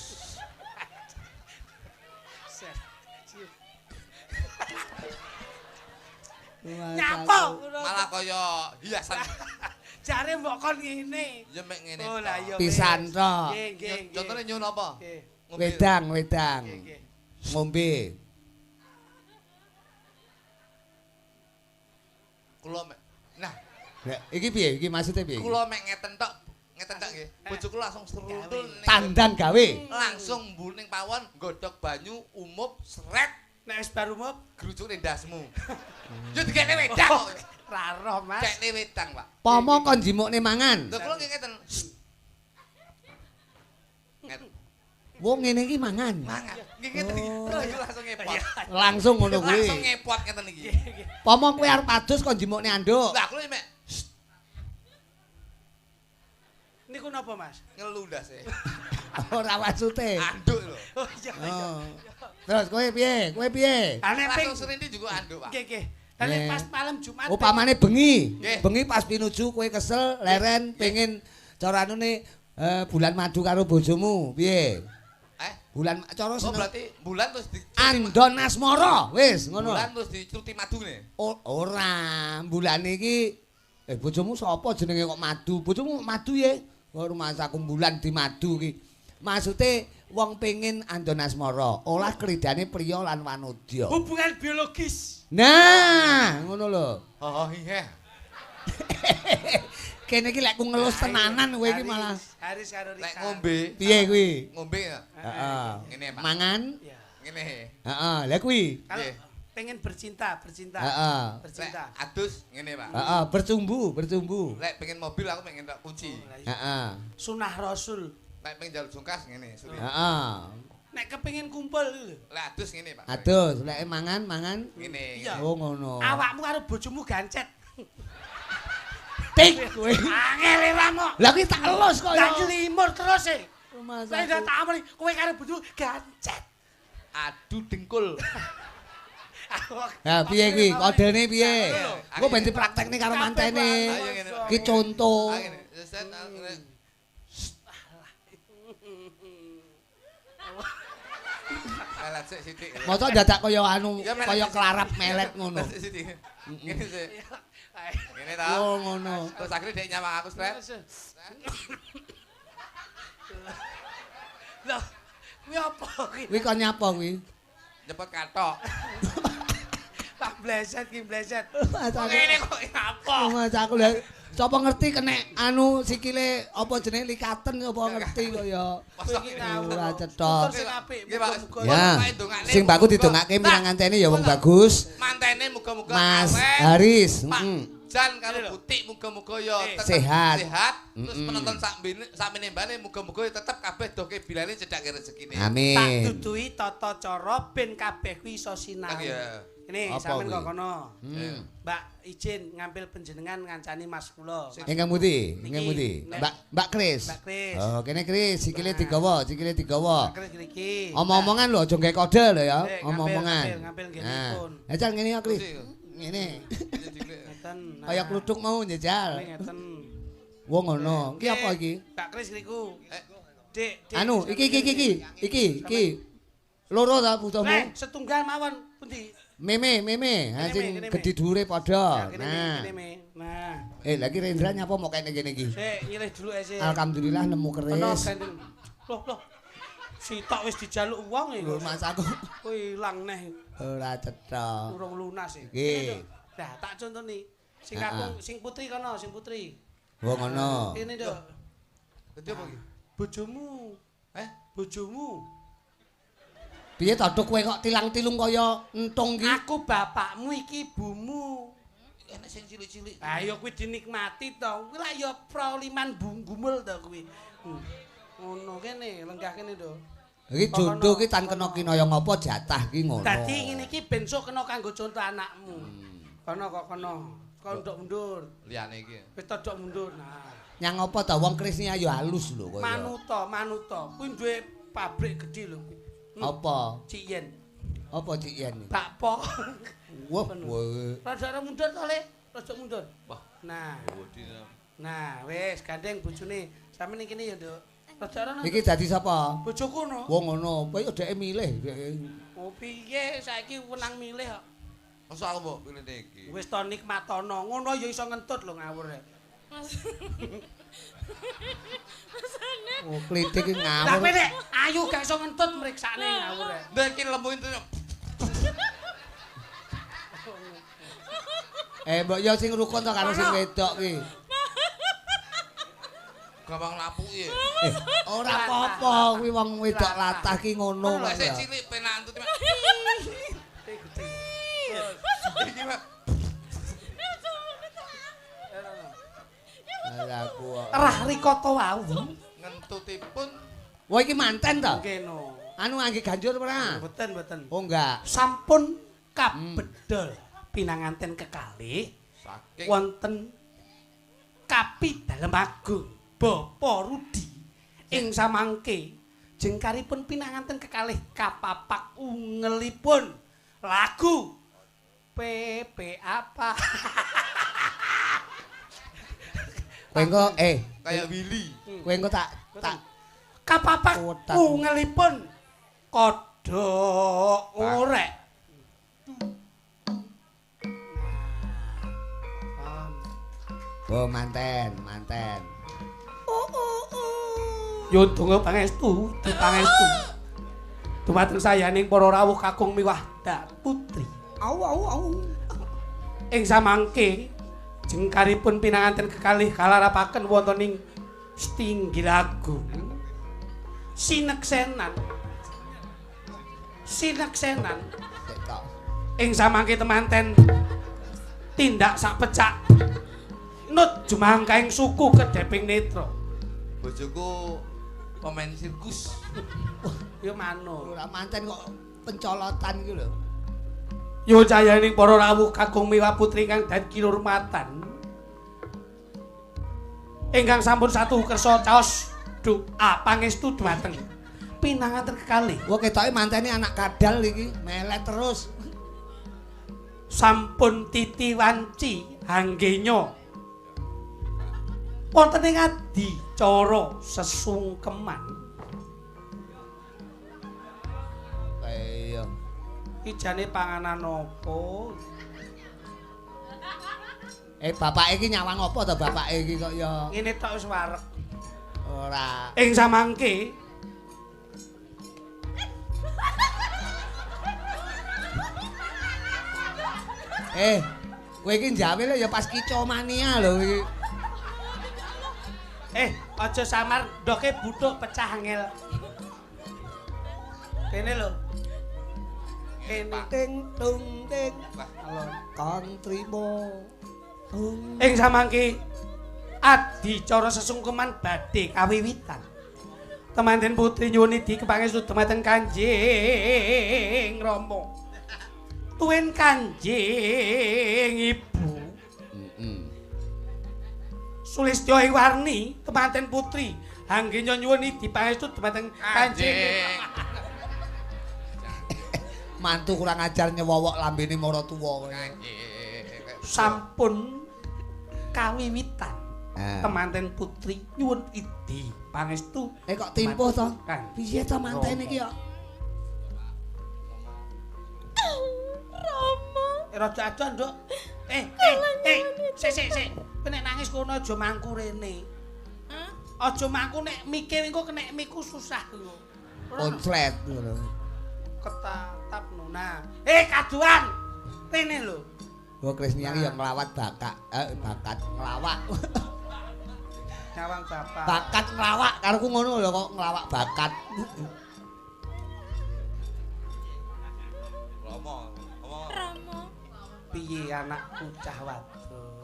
Nyapa. Malah kaya hiasan. Jare mbok kon ngene. Ya mek ngene. Oh lah iya. Pisan tok. Nggih, nggih. Contone nyun apa? Nggih. Ngombe. Wedang. Nggih, nggih. Ngombe. Kula mek. Nah, Lah, iki piye? Iki maksudnya piye? kula mek ngeten tok nggih. Bojoku langsung serundul ning Tandan gawe. langsung mbul ning pawon nggodhog banyu umup sret Nek wis baru mop grucuk ning ndasmu. Yo dikene wedang. ra roh, Mas. Kekne wedang, Pak. Pomo kon jimukne mangan. Lho kula nggih ngeten. Ngeten. Wong ngene iki mangan. Mangan. Nggih ngeten iki. Terus langsung ngepot. Langsung ngono kuwi. Langsung ngepot ngeten iki. Pomo kowe arep adus kon jimukne anduk. Lah kula mek Niku napa, Mas? ngelu ndase. Ora maksute. Anduk lho. Oh iya. Oh. Terus kowe piye? Kowe piye? Ane ping Langsung serindi juga anduk, Pak. nggih, nggih. Lah nek pas malam Jumat. Upamane bengi. Nggih. Bengi pas pinuju kowe kesel, leren pengen cara anune bulan madu karo bojomu. Piye? Bulan cara Oh seneng. berarti bulan terus di Andon asmara. Wis ngono. bulan terus dicuti madune. Ora, bulan iki bojomu sapa jenenge kok madu? Bojomu madu ye? rumah sakumbulan di madu ki. Maksude wong pengin andon asmara, olah kridane priya lan wanodya. Hubungan biologis. Nah, ngono lho. Oh iya. Kene iki lek ku ngelus tenanan kowe iki malah Haris karo Rika. Lek ngombe. piye kuwi? Ngombe ya. Heeh. Ngene, Pak. Mangan? Iya. Ngene. Heeh, lha kuwi. Kalau Piye? pengen bercinta. Heeh. Bercinta. Lek adus ngene, Pak. Heeh, bercumbu. Lek pengen mobil aku pengen tak kunci. Heeh. Sunah Rasul. Lek pengen jalur jungkas ngene, suri. Heeh. Nek kepengin kumpul lho. Lek adus ngene, Pak. Adus, lek mangan. Ngene. Iya. Oh ngono. Awakmu karo bojomu gancet. Tik kowe. Angel iramu. Lah kuwi tak elus kok Lah ya. jelimur terus e. Rumah Saya udah tak amri, kowe karo bojomu gancet. Adu dengkul. Nah, piye kuwi? Kodene piye? Engko ben dipraktekne karo mantene. Ayo ngene. Ki conto. Ah, ngene. Set ngene. Melet sik sithik. Mosok dadak kaya anu, Ya, melet kaya sithik. kelarap melet ngono. Melet sithik. Ngene sik. Ngene ta. Oh ngono. Terus akhirnya dia nyawang aku stret. Loh, kuwi apa kuwi? Kuwi kok nyapa kuwi? Nyepot katok. Tak bleset ki bleset. Masaku. Ngene kok apa? Masaku lha sapa ngerti kenek anu sikile apa jenenge likaten apa ngerti kok ya. Ora cetok. Sing apik. Nggih, Pak. muga-muga. Ya. Ndongakne, Sing mbakku didongake mirang ngantene ya wong bagus. Mantene muga-muga Mas awet. Haris, Pak heeh. Jan karo Butik muga-muga ya tetep Sehat. Terus penonton sakmene mbane muga-muga ya tetep kabeh doke bilane cedhake rezekine. Tak Amin. duduhi tata cara ben kabeh kuwi iso sinau. Iya. Ini Apa sampean kuwi? kok kono. Hmm. Mbak izin ngambil panjenengan ngancani Mas kula. Ingkang pundi? Ingkang Niki. pundi? Nek. Mbak Kris. Mbak Kris. Oh, kene Kris, sikile digawa, sikile digawa. Kris iki. Omong-omongan lho, aja gawe kode lho ya. Eh, Omong-omongan. ngambil nggih Nah, pun. Jajal ngene ya Kris. Kunci. Ngene. Ngeten. nah. Kaya kluthuk mau njajal. Ngeten. Wong ngono. Ki apa iki? Mbak Kris niku. Dik, dik. Anu, iki. Loro ta putumu? Setunggal mawon pundi? Meme. Ha Kene, sing kene, gedhi dhuwure padha. Kene, Nah. kene, kene. Nah. Lagi Rendra nyapa mau kene kene iki. Sik nyilih dulu ae sik. Alhamdulillah nemu Kena keris. gandeng. Loh. Sitok wis dijaluk wong iki. Lho Mas aku Kuwi ilang neh. ora cetha. Urung lunas iki. Nggih. Lah tak contoni. Sing Heeh. kakung sing putri kono, sing putri. Wong ngono. Kene nduk. Dadi apa iki? Bojomu. Bojomu. Piye to Duk kowe kok tilang-tilung kaya entung ki? Aku bapakmu iki ibumu. Enek sing cilik-cilik. Ayo kuwi dinikmati to. Kuwi lak ya proliman gumul to kuwi. Ngono kene, lenggah kene to. Iki jondo ki tan kena kinaya ngapa jatah ki ngono. Dadi ngene iki ben sok kena kanggo contoh anakmu. Kono kok kono. Kok ndok mundur. Liyane iki. Wis todok mundur. Nah, Nyang apa ta wong Krisnya ya halus lho kaya. manuto. Kuwi duwe pabrik gedhe lho. Apa? Cik Yen. Apa Cik Yen? Bakpo. Wah, wah. Rada mundur to, Le. Rada mundur. Wah, Nah, bodine. nah wis gandeng bojone. Sampe ning kene ya, Nduk. Rada ana. Iki dadi sapa? Bojoku no. Wong ngono, kowe dheke milih. Oh piye saiki wenang milih kok. Masa aku mbok pilih iki. Wis to nikmatono. Ngono ya iso ngentut lho ngawur. Oh, klitik ki Lah ngawur. kowe nek ayu gak iso ngentut mriksane ngawur. Ndek iki lemu itu. Mbok ya sing rukun to karo sing wedok ki. Gampang lapuki. Ora apa-apa kuwi wong wedok latah ki ngono Lek kok sik ya. cilik penak antut. Iki Pak. Aku kok. Rah rikata wau. Ngentutipun Wah iki manten to? Keno. Anu ngangge ganjur ora? Mboten. Oh enggak. Sampun kabedol pinanganten kekalih saking wonten Kapi Dalem Agung Bapa Rudi ing samangke jengkaripun pinanganten kekalih kapapak ungelipun lagu PP apa Kowe engko kayak Willy. kowe engko tak kapapak Kotak. ungelipun kodhok orek. Oh manten. Yo donga pangestu, dipangestu. Dumateng sayaning para rawuh kakung miwah dak putri. Au. Ing samangke jengkaripun pinanganten kekalih kalarapaken wonten ing Stinggilagung. Sineksenan. Ing samangke temanten tindak sak pecak nut jumangkaing suku kedheping netra. Bojoku pemain sirkus. Ya manut. Ora manten kok pencolotan iki lho. Yo cayaning para rawuh kakung miwah putri kang dadi kinurmatan. Ingkang sampun satu kersa caos doa pangestu dhumateng pinanganten kekalih. Wah ketoke mantene anak kadal iki, melet terus. Sampun titi wanci hanggenya. Wonten ing adicara sesungkeman. Iya. Iki jane panganan opo? Bapake iki nyawang apa to bapake iki kok ya Ngene tok wis wareg. ora. Ing samangke Kowe iki njawe lho ya pas kicomania lho iki. Aja samar ndoke butuh pecah angel. Kene lho. Kene Ting tung ting. Kang trimo. ing samangke adicara sesungkeman badhe kawiwitan. Temanten putri nyuwun idi kepangestu dumateng Kanjeng Rama. Tuwin Kanjeng Ibu. Sulistya ing warni temanten putri hanggenya nyuwun idi pangestu dumateng Kanjeng. Mantu kurang ajar nyewowok lambene mara tuwa. Sampun kawiwitan. Temanten putri nyuwun idi pangestu. Kok timpuh to? Piye to manten iki kok? Rama. Rada aja, Nduk. Sik. Nek nangis kono aja mangku rene. Hah? Aja mangku nek mikir engko kena miku susah lho. Konslet ngono. Ketatapno. Nah, kaduan. Rene lho. Wah Krisnia iki ya nglawat bakat nglawak. Nyawang bapak. Bakat nglawak kareku ngono lho kok nglawak bakat. Rama. Piye anakku cah wadon?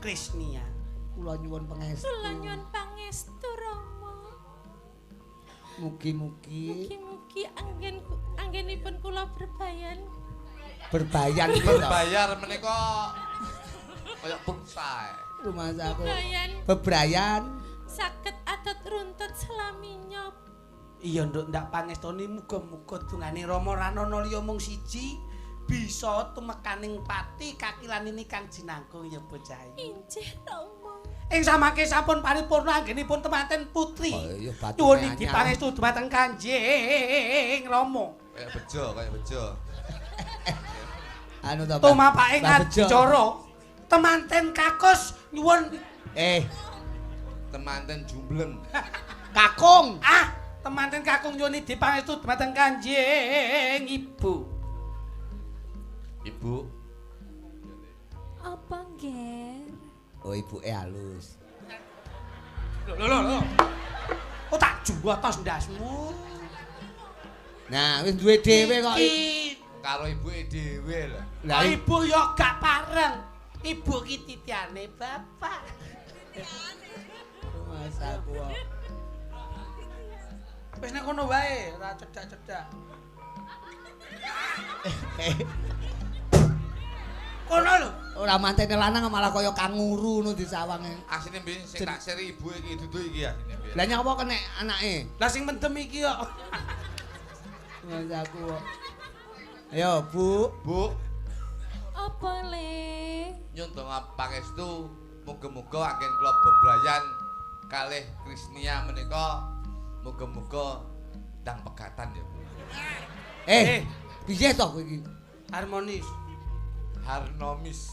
Krisnia. Kula nyuwun pangestu. Kula nyuwun pangestu Rama. Mugi-mugi Mugi-mugi anggenipun kula berbayan. berbayar Berbayar menika kaya pulsa. Rumah saku. Bebrayan Bebrayan. saged adat runtut selaminya. Iya nduk ndak pangestoni muga-muga dungane Rama Ranana liya mung siji bisa tumekaning pati kakilanine Kang Jinangkung ya bocah iki. Injih Rama. Ing samangke sampun paripurna anggenipun temanten putri. Iya batu. Nyuwun idi pangestu dumateng Kanjeng Rama. Kayak bejo. Anu to. Tumapaking adicara temanten kakos nyuwun Temanten jumbleng. Kakung. Temanten kakung nyuwun idi pangestu dumateng Kanjeng Ibu. Ibu. Apa nggih? Oh ibuke halus. Lho. Oh tak juwotos ndasmu. Nah, wis duwe dhewe kok. Karo ibuke dhewe lho. Lah ibu yo gak pareng. Ibu ki titiane bapak. Masa gua. Wis nek kono wae, ora cedak-cedak. Kono lho. Ora mantene lanang malah kaya kanguru ngono disawange. Asine mbiyen sing tak seri ibuke iki dudu iki asine mbiyen. Lah nyapa kena anake? Lah sing mendem iki yo. Masa gua. Ayo, Bu. Bu, Apa le? nyun donga pangestu muga-muga anggen kula bebrayan kalih Krisnia menika muga-muga ndang pegatan ya, Bu. Piye to kowe iki? Harmonis. Harnomis.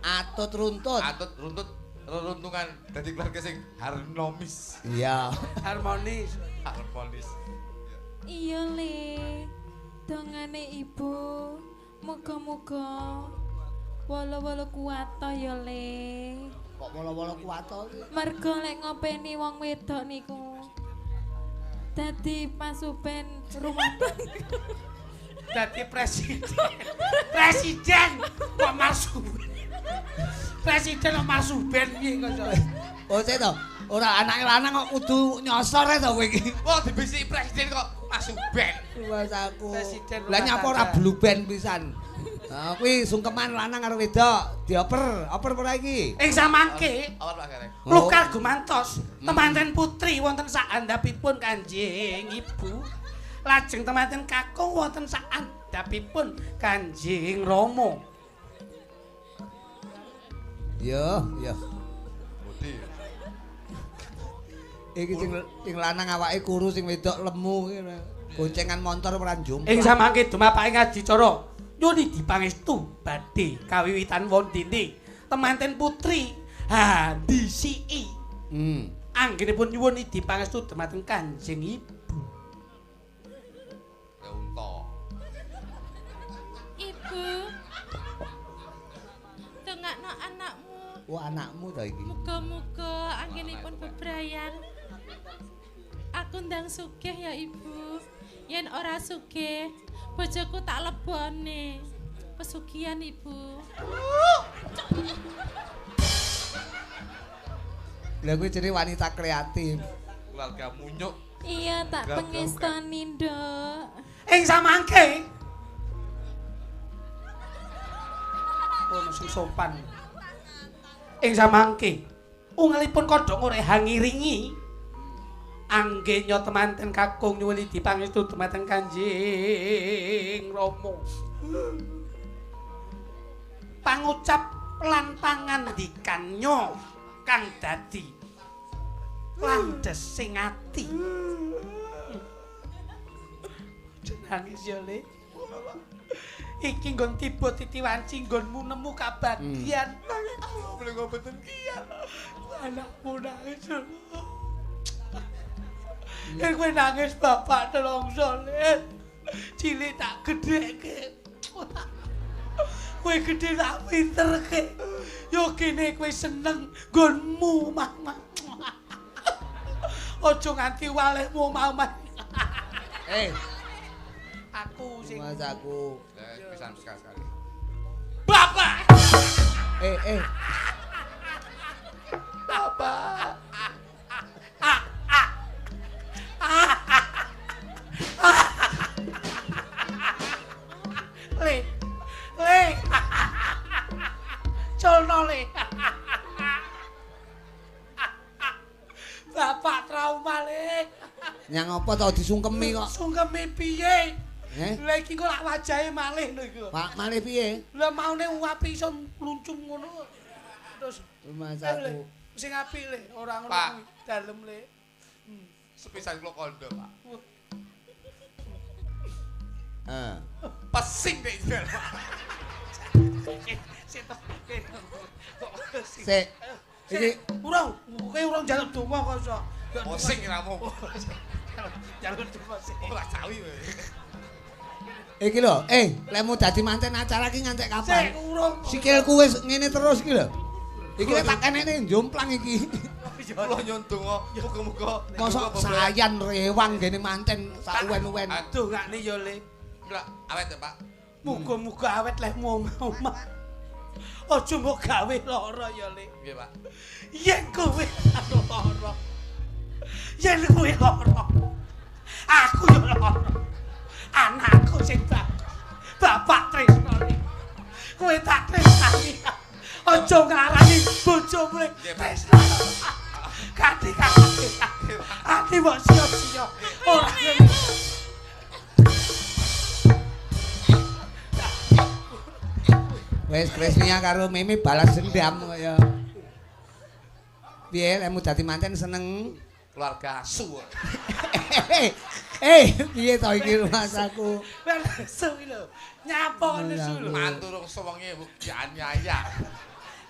Atut runtut. Atut runtut reruntungan dadi keluarga sing harmonis. Iya. Harmonis. Harmonis. Iya le, dongane ibu, muga-muga wala-wala kuat ya le. Kok wala-wala kuat to? Mergo lek ngopeni wong wedok niku dadi pasupen rumah tangga. Dadi presiden. Presiden kok marsuben. Presiden kok marsuben piye kok. Oh, sik to. Ora anake lanang kok kudu nyosor to kowe iki. Wah, dibisiki presiden kok masuk band. Mas aku. Presiden Lah nyapa ora blue band pisan. Nah, kuwi sungkeman lanang karo wedok dioper, oper ora iki? Ing samangke Awal Pak Gareng. Lukar gumantos temanten putri wonten saandhapipun Kanjeng Ibu. Lajeng temanten kakung wonten saandhapipun Kanjeng Rama. Yo, yo. Budi. Iki sing lanang awake kuru sing wedok lemu ngene. Goncengan montor ora njum. Ing samangke dumapake ngadicara nyuwun dipangestu badhe kawiwitan wondene temanten putri disiki. Anggenipun nyuwun dipangestu dumateng Kanjeng Ibu. Unta. Ibu, dongakno anakmu. Wah, anakmu to iki. Muga-muga anggenipun bebrayan. Aku ndang sugih ya ibu. Yen ora sugih, bojoku tak lebone. Pesugihan ibu. Lah kuwi jenenge wanita kreatif. Keluarga munyuk. Iya tak Gak pengestoni nduk. Ing samangke ono sing sopan. Ing samangke ungelipun kodhok oreha ngiringi anggenya temanten kakung nyuwun dipangestu dumateng Kanjeng Rama. Pangucap lan pangandikannya kang dadi landhesing ati. Nangis ya Le. Iki nggon tiba titiwanci nggonmu nemu kabagyan. Nangis boleh ngobeten kian. Anakmu nangis. Kowe nangis bapak telongso Le. Cilik tak gedheke. Kowe gedhe tak pinterke. Yo kene kowe seneng nggonmu mama. Aja nganti walehmu mama. Aku sing Mas aku. Pisan sekali. Bapak. Bapak. Le. Colno Le. Bapak trauma Le. Nyang apa to disungkemi kok? Sungkeme piye? Eh? Lah iki kok lak wajahe malih lho iku. Pak malih piye? Lah maune uapi iso mluncung ngono. Terus Mas Le, aku. sing apik Le, ora ngono Pak. kuwi. Dalem Le. Sepisan kula kondo, Pak. Pesing nek jel. Sik. Iki urung, kowe urung njaluk donga kok iso. Pesing ramu. Njaluk donga sik. Ora cawi kowe. iki lho, lekmu dadi manten acara iki ngantek Sik kapan? urung. Sikilku wis ngene terus iki lho. Iki lek tak kenekne jomplang iki. Kula nyun donga muga-muga Mosok sayan rewang gene manten sak uwen-uwen. Dongane ya Le. Mbak, awet ya, Pak. Muga-muga awet lehmu omah. Aja mbok gawe lara ya Le. Nggih, Pak. Yen kowe lara. Yen kowe lara. Aku yo lara. Anakku sing bagus. Bapak tresnane. Kowe tak tresnani. Aja ngarani bojomu Le. Tresnani. Kati-kati. Ati mbok sia-sia. Ora Wis Krisnia karo Mimi balas dendam kaya. Piye lekmu dadi manten seneng? Keluarga asu. Piye to iki Mas aku? nesu iki lho. Nyapa nesu lho. Mantu rung sewengi bukti anyaya.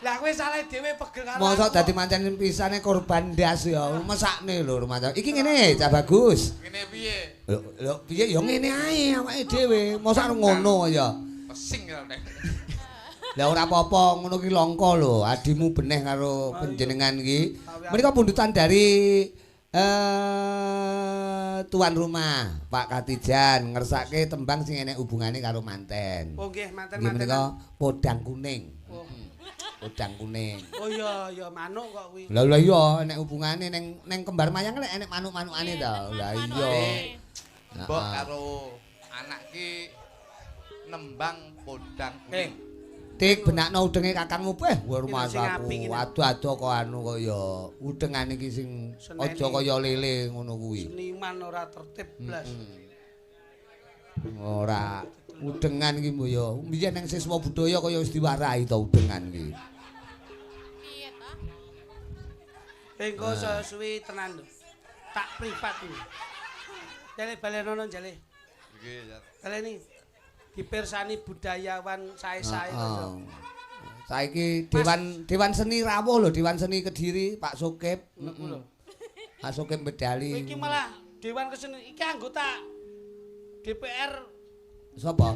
Lah kowe salah dhewe pegel karo. Mosok dadi manten pisane korban ndas ya. Mesakne lho rumah. Iki ngene, Cak Bagus. Ngene piye? Lho piye ya ngene ae awake dhewe. Mosok arep ngono ya. Pesing ya nek. Lah ora apa-apa, ngono ki langka lho. Adimu beneh karo panjenengan iki. Menika pundutan dari tuan rumah Pak Katijan ngersake tembang sing enek hubungane karo manten. Oh nggih, manten-manten. Nggih menika podang kuning. Podang kuning. Oh iya manuk kok kuwi. Lah iya enek hubungane ning kembar mayang lek enek manuk-manukane to. Lah iya. Mbok karo anak ki nembang podang kuning. Tik benakno udenge kakangmu weh rumah saku. Adu-adu kok anu kok ya udengane iki sing aja kaya lele ngono kuwi. Seniman ora tertib blas. Ora udengan iki mbok ya. Mbiyen nang siswa budaya kaya wis diwarahi to udengan iki. Piye ta? Engko suwi tenan lho. Tak privat iki. Jale balenono jale. Nggih, Baleni. Dipirsani budayawan sae-sae to. Saiki Dewan Seni rawuh lho, Dewan Seni Kediri, Pak Sokip. Heeh. Pak Sokip medali. Iki malah Dewan Kesenian iki anggota DPR. Sapa?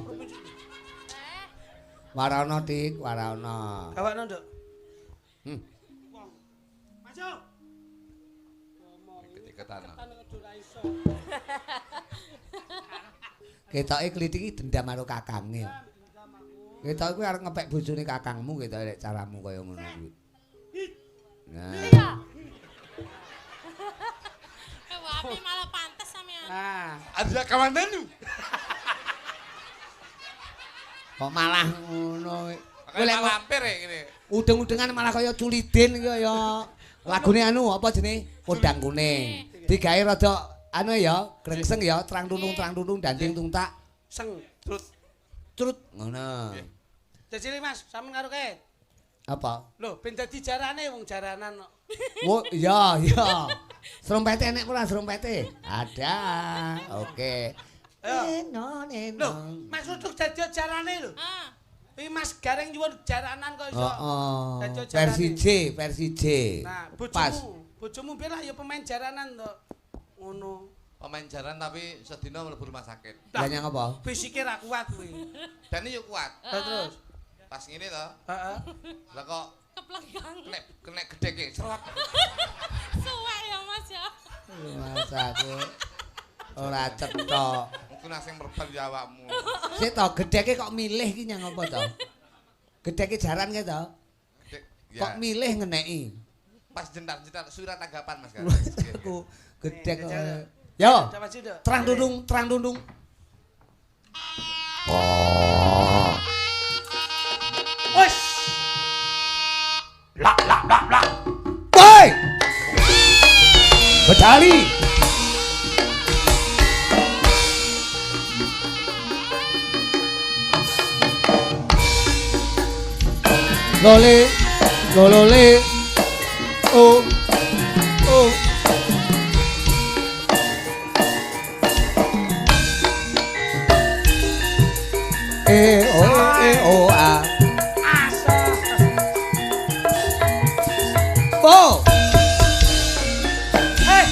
Warana Tik, Warana. Gawakno, Nduk. Maju. Ketik-ketan. Ketoke klitik iki dendam karo kakange. Ketok kuwi arep ngepek bojone kakangmu ketok lek caramu kaya ngono kuwi. Nah. Wapi malah pantes sampean. Nah, Ada kawandanmu. Kok malah ngono. Kowe lek lampir ngene. Udeng-udengan malah kaya culidin iki kaya lagune anu apa jenenge? Podang kuning. Digawe rada anu ya, grengseng ya, terang tunung danding tungtak seng Trut. trut ngono. Jajile Mas, sampean karo kae. Apa? Lho, ben dadi jarane wong jaranan kok. Oh, iya. Serompete enek ora serompete? Ada. Oke. Ayo. Neno. Lho, Mas Ruduk dadi jarane lho. Ah, Iki Mas Gareng nyuwun jaranan kok iso. Heeh. Dadi jarane. Versi J. Nah, Pas. bojomu biar lah ya pemain jaranan to. Ngono. Pemain jaran tapi sedina mlebu rumah sakit. Lah nyang apa? Fisike ra kuat kuwi. Dani yo kuat. Terus. Pas ngene to. Heeh. Lah kok keplegang. kena gedheke serap. Suwek ya Mas ya. Mas aku ora cetok. Mungkin asing merban ya awakmu. Sik to gedheke kok milih ki nyang apa to? Gedheke jaran ki to? Gedhek, Kok ya. milih ngeneki? Pas jentar-jentar surat tanggapan Mas kan. Aku gedhek kok. Yo, Coba sih, Dok. terang dundung. Wes. Lah. Woi! Bedali. Lole. Oh. Oh, ah. Oh. Hey.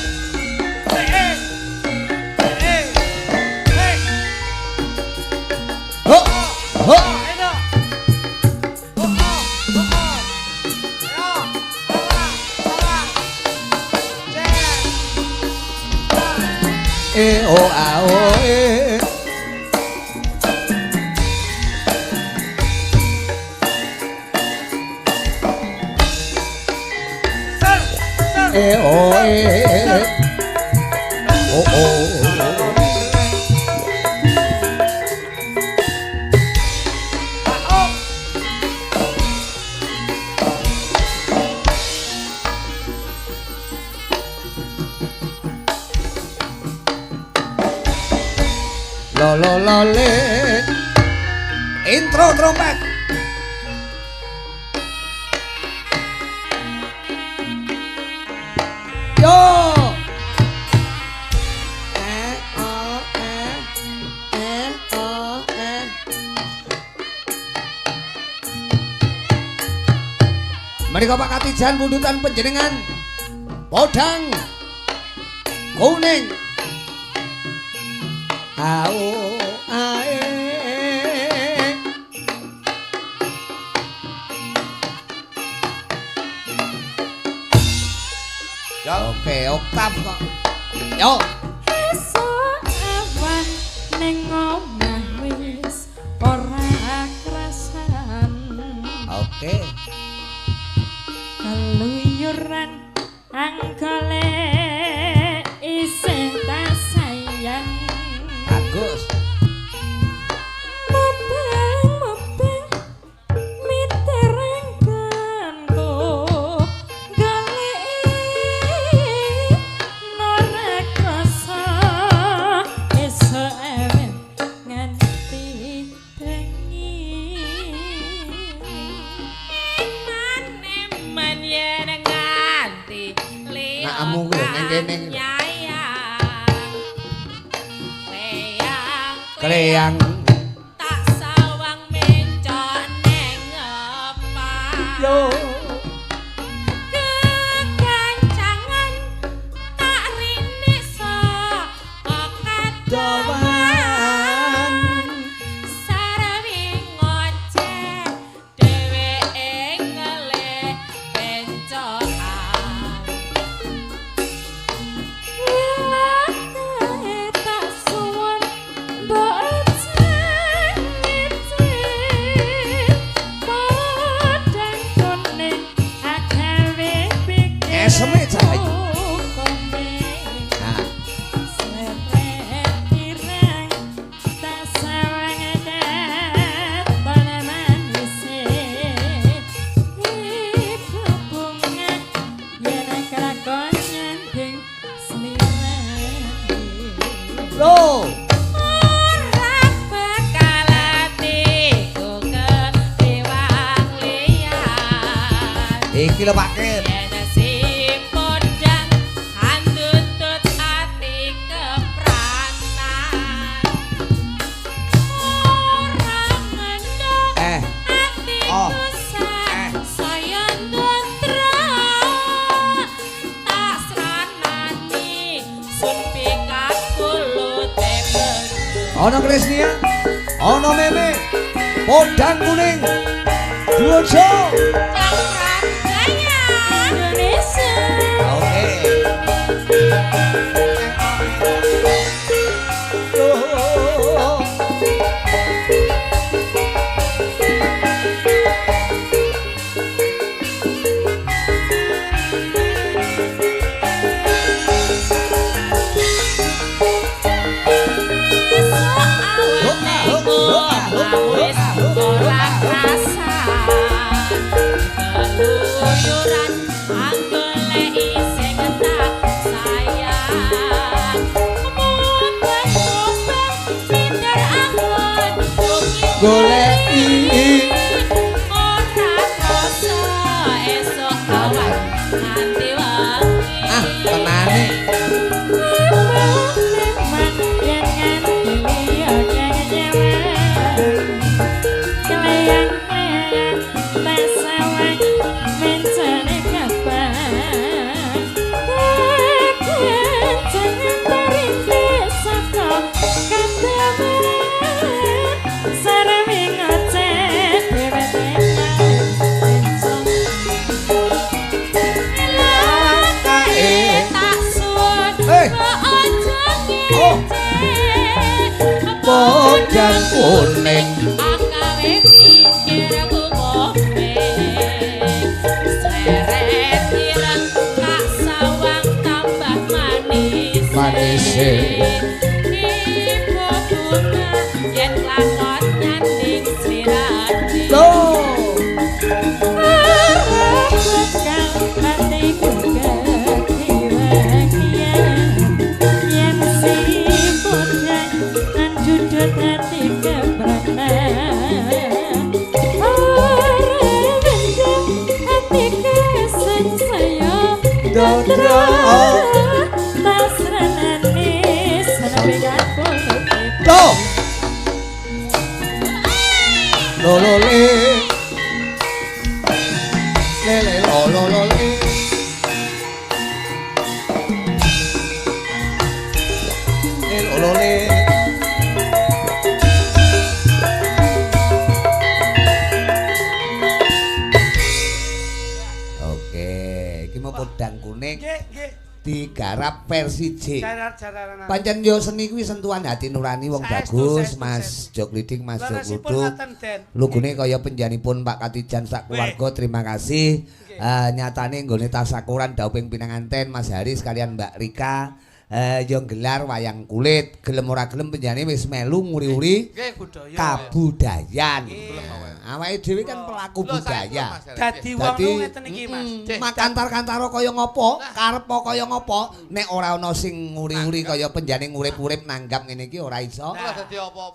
Oh. Ayo. Oh. Lole. Intro trompet. Yo. Menika Pak Katijan pundutan panjenengan podang kuning. Au ae. Oke, oktav kok. Yo. Esuk awan ning omah wis ora krasan. Oke. Keluyuran anggole isih tak sayang. Bagus. Mubeng miterengkanku goleki norek rasa esuk ewet nganti bengi. Manem yen nganti liya Nakmu kuwi lho, ning kene. Kleyang tak sawang mencok neng ngepah. yo. Kekancangan tak rindik saka kadowan. Sarwi ngoceh dheweke ngelih bencokan. Wilakae tak suwun mbok cengit-cengit padang kuning agawe pikir Eseme jahe. Nah, Seret ireng tak sawang edet tanaman isih ibu bunga yen kelakon nyanding slirani lo. ora bakal atiku kewang liyan Iki lho Pak Kir. yen si podang andutut ati kepranan ora ngendo Oh. atiku saya ndondro tak sranani sun pikat kulute bener Ono Krisnia, ono Meme, podang kuning. Duojo. cakram gaya Indonesia. Oke. Goleki ora krasa esuk awan nganti wengi. tenane. Podang kuning. Akawe pikir aku kowe seret ireng kak sawang tambah manis Manise. ibu bunga yen lakon nyanding slirani Lo. bekal hatiku kekiwakian yen si podang anjudut hati kebranan ora gendeng hati keseng saya Dodro. masranane senabegan politik Lo. Lo lo le. Le le lo. olole. Oke, iki mau podang kuning. Nggih, nggih. Digarap versi J. Jarar-jararan. Pancen yo seni kuwi sentuhan hati nurani wong bagus, Mas Jok Liding, Mas Jok Luduk. Lugune kaya penjanipun Pak Katijan sak keluarga, terima kasih. Nyatane nggone tasakuran dauping pinanganten Mas Haris kalian Mbak Rika. Yo gelar wayang kulit, gelem ora gelem penjane wis melu nguri-uri kabudayan. Awake dhewe kan pelaku budaya. Dadi wong ngeten iki, Mas. Makantar-kantaro kaya ngopo, karep kaya ngopo, nek ora ana sing nguri-uri kaya penjane ngurip-urip nanggap ngene iki ora iso.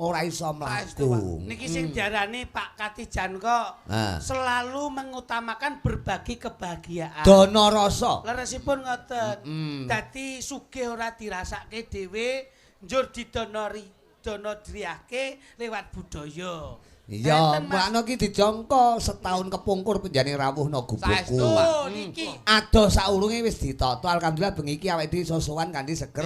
Ora iso mlaku. Niki sing diarani Pak Katijan kok selalu mengutamakan berbagi kebahagiaan. Dono rasa. Leresipun ngoten. Dadi sugih ora dirasake dhewe, njur donodriake lewat budaya. Iya, mbakno ki dijangka setahun kepungkur penjane rawuh Naguboko. Oh, niki. Adoh saurunge wis ditata. Alhamdulillah bengi iki awake dhewe iso sowan kanthi seger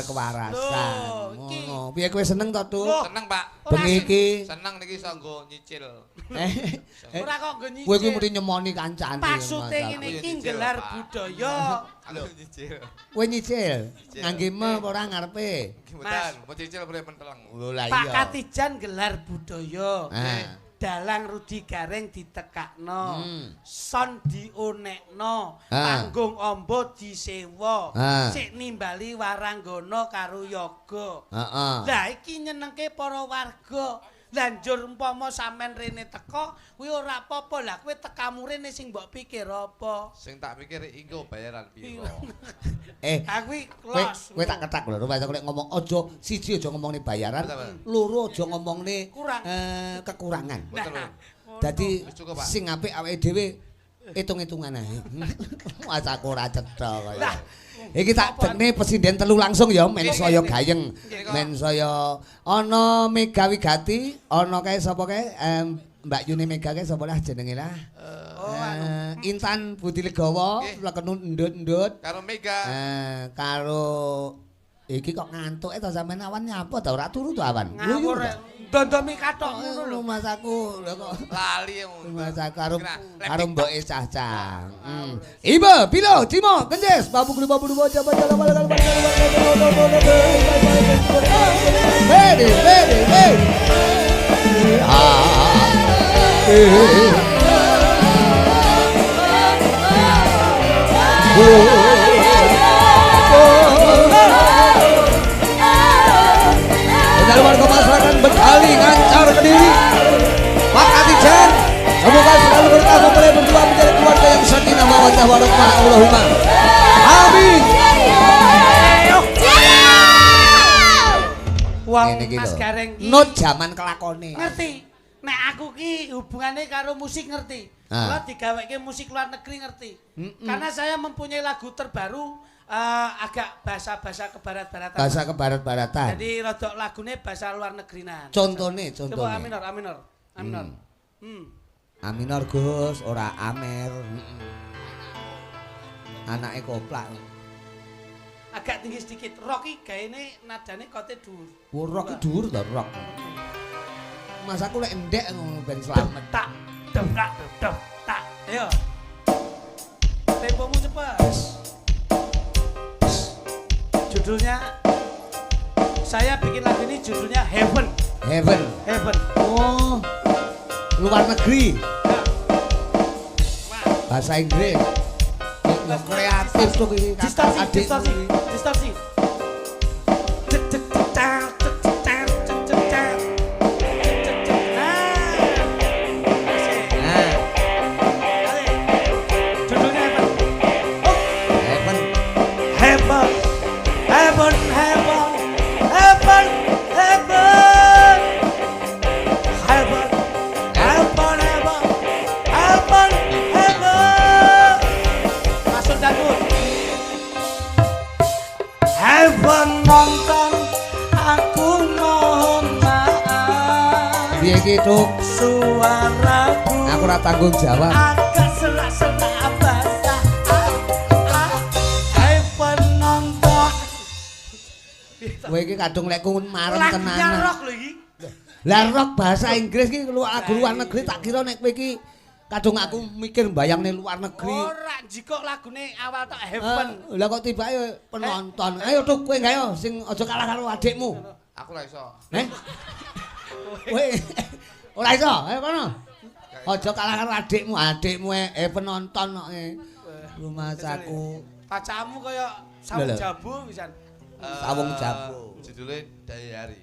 kewarasan. Ngono. Piye kowe seneng to, Tuk? Seneng, Pak. Bengi iki seneng niki iso nggo nyicil. Ora kok nggo nyicil. Kowe kuwi mesti nyemoni kancane. Maksude ngene iki nggelar budaya. Halo nyicil. Kowe nyicil. Ngangge me apa ora ngarepe? Gimana? Mau cicil boleh menteleng. Pak Katijan gelar budaya. Dalang Rudi Gareng ditekakno. Son diunekno. Panggung Amba disewa. Sik nimbali waranggana karo yoga. Lah iki nyenengke para warga. Lah njur umpama sampean rene teko, kuwi ora apa-apa. Lah kowe tekamu rene sing mbok pikir apa? Sing tak pikir engko bayaran piro. Aku klos. Kowe tak ketak lho, Pak nek ngomong aja siji aja ngomongne bayaran, loro aja ngomongne kekurangan. Dadi sing apik awake dhewe hitung-hitungan ae. Wasaku ora cetha kaya. Iki tak dekne presiden telu langsung ya men saya gayeng. Men saya ana Mega Wigati, ana kae sapa kae Mbak Yuni Mega kae sapa lah jenenge lah. Intan Budi Legawa, lekenun endut-endut. Karo Mega. Karo iki kok ngantuk to sampean awan nyapa to ora turu to awan. Ngawur dondomi kathok ngono lho. Mas aku lho kok Lali ngono. Mas aku karo mboke cah-cah. Iba, Pilo, Cimo, Genjes, babu gede babu dua baca baca ready. Benar warga masyarakat Betawi ngancar ke diri Pak Katijan semoga selalu berkah boleh berdua menjadi keluarga yang sakinah mawaddah warahmah Allahumma amin. Wong Mas Gareng iki not jaman kelakone ngerti nek aku ki hubungane karo musik ngerti. Kalau digaweke musik luar negeri ngerti. Karena saya mempunyai lagu terbaru agak bahasa-bahasa kebarat-baratan. Bahasa kebarat-baratan. Jadi rodok lagune bahasa luar negerinan. Contohnya. Coba aminor. Aminor Gus, ora Amer. Anake koplak. Agak tinggi sedikit. Rock iki gaene nadane kote dhuwur. Oh, rock iki dhuwur to, rock. Mas aku lek endek ngono ben slamet. Tak. Ayo. Tempomu cepet. Judulnya saya bikin lagu ini judulnya Heaven. Oh, luar negeri. Bahasa Inggris. Yo kreatif tuh iki. Distorsi. Gitu suaraku aku ora tanggung jawab agak selak-selak basah hai penonton Kowe iki kadung lek kun marem tenanan. Lagunya rock lho iki. Lah rock bahasa Inggris ki lagu luar negeri tak kira nek kowe iki kadung aku mikir mbayangne luar negeri. Ora jikok lagune awal tok Heaven. Lah kok tibake penonton. Ayo tuh kowe gayo sing aja kalah karo adikmu. Aku ora iso. Kowe ora iso. Ayo kono. Aja kalah karo adikmu penonton kok. Rumah saku. Pacamu kaya sawung jabu pisan. Sawung jabu. Judule Dayari.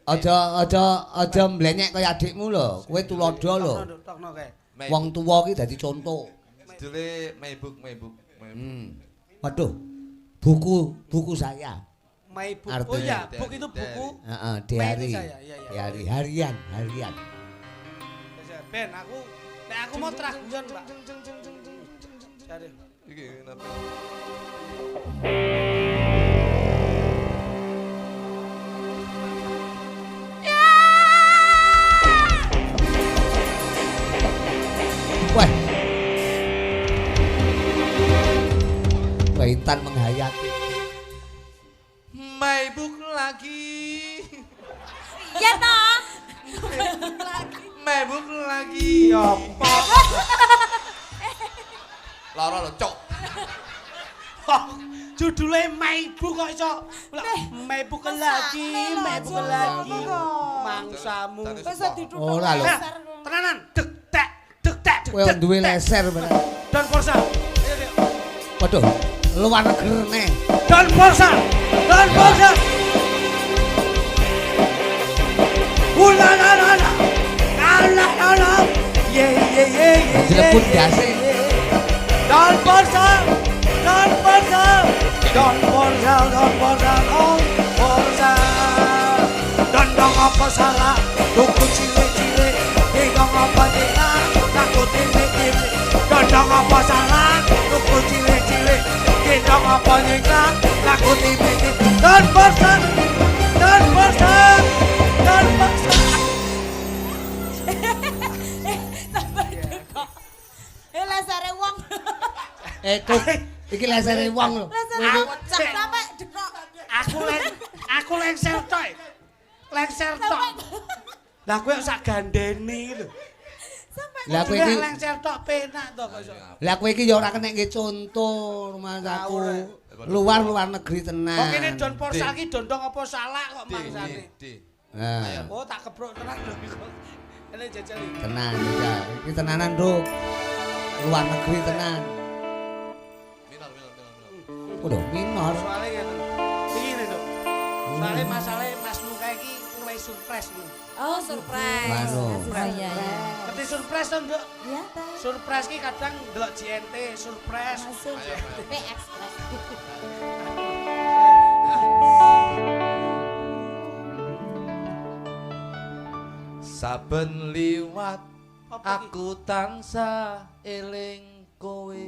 Aja mblenyek kaya adikmu lho. Kowe tulodo lho. Tokno kae. Wong tuwa ki dadi conto. Judule My Book. Waduh. Buku saya. My Book. Artinya, Oh iya, book itu buku. Heeh, diari. Saya, iya. Diari harian. Ben aku mau traguan, Pak. Cari. Iki kenapa? Wah. Intan menghayati. My Book lagi. Iya toh. My Book lagi. Apa? Lara lho, cok. Judulnya My Book kok iso. My Book lagi. Mangsamu. Ora lho. Tenanan. Dek. Kowe duwe leser bener. Don Forza. Waduh, luar negeri nih. Don Forza. Ulala. Ye. Dilepun biasa. Don Forza. Don apa salah? Tuku cilik-cilik. Dong apa salah? Takut cilik-cilik. Don apa salah? Tuku cilik-cilik. Dong apa nyiksa? Takut cilik-cilik. Don Forza. Lesere wong. Kok iki lesere wong lho. Sampai dekok. Aku lengser tok. Lah kowe sak gandeni lho. Lah kowe iki lengser tok penak to kok iso. Lah kowe iki ya ora kena nggih contoh rumah saku. Luar negeri tenan. Kok kene Don Forza iki dondong apa salah kok mangsane. Nah, Oh tak kepruk tenan lho kok. Kene jajal iki. tenan ya. Iki tenanan, Nduk. Luar negeri tenan. Minor. Waduh, minor. Soale ngene. Iki lho. Soale masalahe Mas Muka iki luwih surprise lho. Oh, surprise. Mano. Oh iya. Ngerti surprise to, Nduk? Iya ta. Surprise ki kadang ndelok JNT, surprise. Langsung P-Express. Saben liwat Apa iki? aku tansah eling kowe.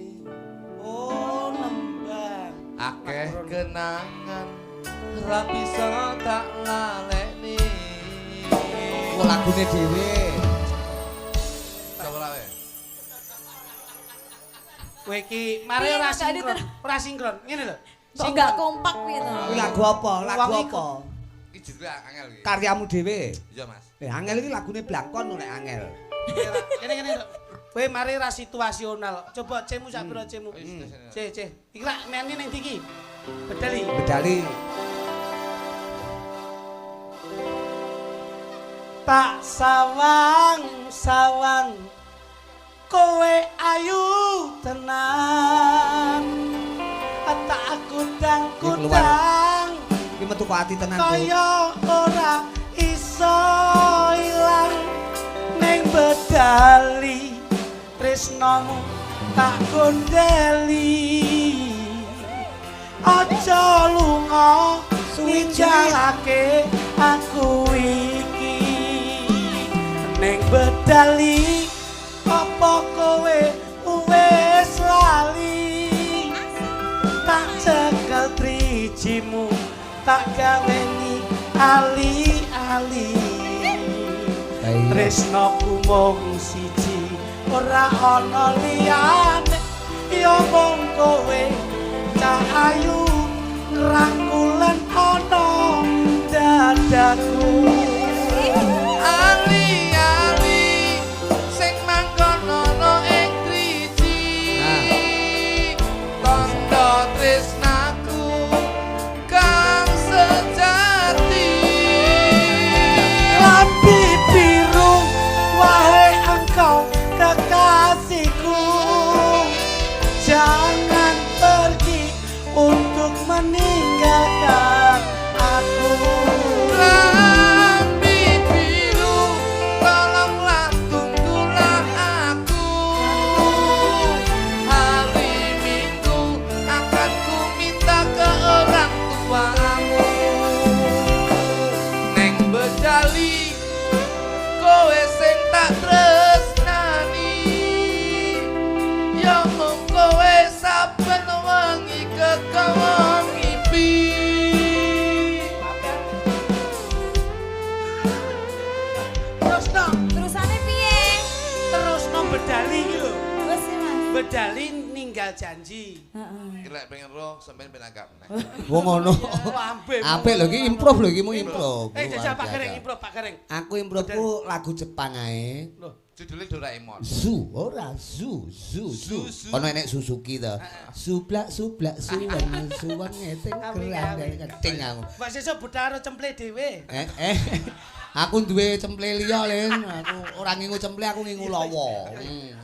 Oh, nembang. Akeh kenangan ra bisa tak laleni. Ku lagune dhewe. Coba lawe. Kowe iki mari ora sinkron. Ngene lho. Kok enggak kompak piye to? Kuwi lagu apa? Lagu Wong apa? Iki judulnya angel iki. Karyamu dhewe. Iya, Mas. Angel iki lagune Blangkon nek angel. Ngene lho. Kowe mari ra situasional. Coba cemu sak pira cemu. C. Iki ra mene ning ndi iki? Bedali. Tak sawang kowe ayu tenan. Tak kudang-kudang Iki metu kok ati tenan, Nduk. kaya ora iso ilang ning bedali tresnamu tak gondeli. Aja lunga suwijalake aku iki ning bedali apa kowe wis lali. Tak cekel trijimu tak gaweni ali-ali. Tresnaku mung siji ora ana liyane ya mung kowe cah ayu rangkulan ana tinggal janji. Iki lek pengen roh sampean ben anggap meneh. Wong ngono. Apik lho iki improve lho iki mau improve. Jajal Pak Gareng improve Pak Gareng. Aku improveku lagu Jepang ae. Loh, judulnya Doraemon. Zu, ora zu. Ono enek Suzuki to. Sublak suwan ngeteng keran keting aku. Mbak sesuk budal karo cemple dhewe. Aku duwe cemple liya, Len. Aku ora ngingu cemple, aku ngingu lawa.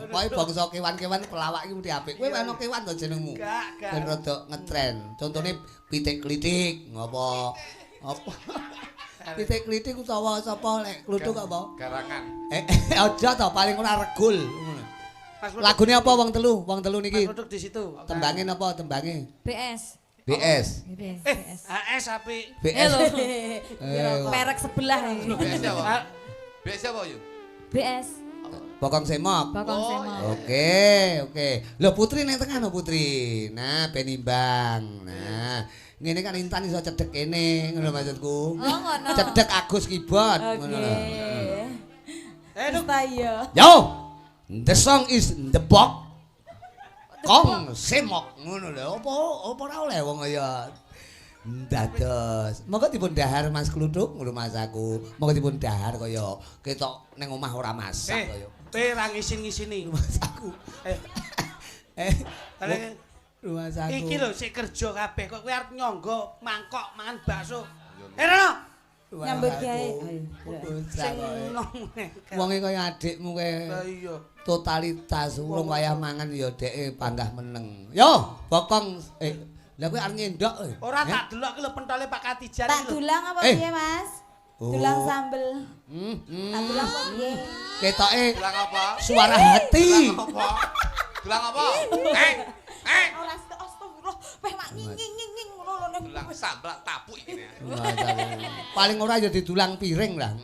Pokoke bangsa kewan-kewan pelawak iki mesti apik. Kowe ana kewan to jenengmu? Enggak. Ben rada ngetren. Contone pitik-klitik, apa? Pitik-klitik utawa sapa lek kluthuk apa? Garangan. Aja to paling ora regul. Lagune apa wong telu? Wong telu niki. Kluthuk di situ. Tembange napa tembange? BS. BS. HS apik. BS. Merek sebelah. BS apa? BS apa yuk? BS. Bokong semok. Bokong semok. Oke. Lho Putri nang tengah no Putri. Nah, ben imbang. Nah, ngene kan Intan iso cedhek kene, ngono maksudku. Oh, ngono. Cedhek Agus keyboard, ngono lho. Ayo. Yo. The song is the box. Kong semok ngono lho. Apa ora oleh wong kaya dados. Monggo dipun dahar Mas Kluthuk ngono Mas aku. Monggo dipun dahar kaya ketok ning omah ora masak kaya. Kowe ra ngisin-ngisini Mas aku. Rumah saku. Iki lho sik kerja kabeh kok kowe arep nyangga mangkok mangan bakso. Rono. Nyambut gawe. Sing enom. Wonge kaya adikmu kowe. Lah iya. Totalitas urung wayah mangan ya dheke panggah meneng. Yo, bokong lah kowe arep nyendok. Ora tak delok ki lho pentole Pak Katijan Tak dulang apa piye, Mas? Dulang sambel. Tak dulang apa piye? Ketoke Dulang apa? suara hati. Dulang apa? Ora astagfirullah, peh mak nying ngono lho. Dulang sambal tapuk iki. Paling ora ya didulang piring lah.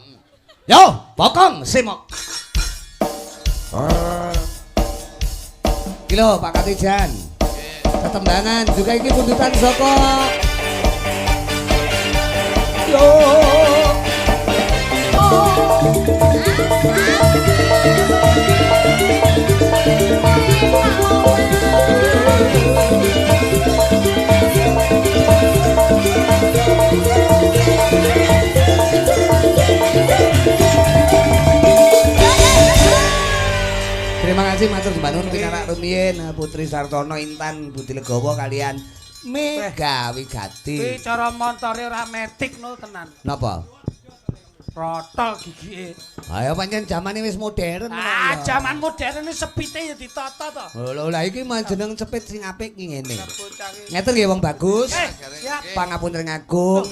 Yo, bokong semok. Iki lho Pak Katijan. Ketembangan juga iki pundutan saka yo. Terima kasih matur jembanun pinarak rumiyin Putri Sartono Intan Budi Legowo kalian Mega Wigati. Kuwi cara montore ora metik no tenan. Napa? Rotol gigike. Ayo pancen zamane wis modern. Jaman modern iki sepite ya ditata to. Lho lah iki jeneng cepit sing apik ki ngene. Ngeten nggih wong bagus. Siap. Pangapunten ngagung.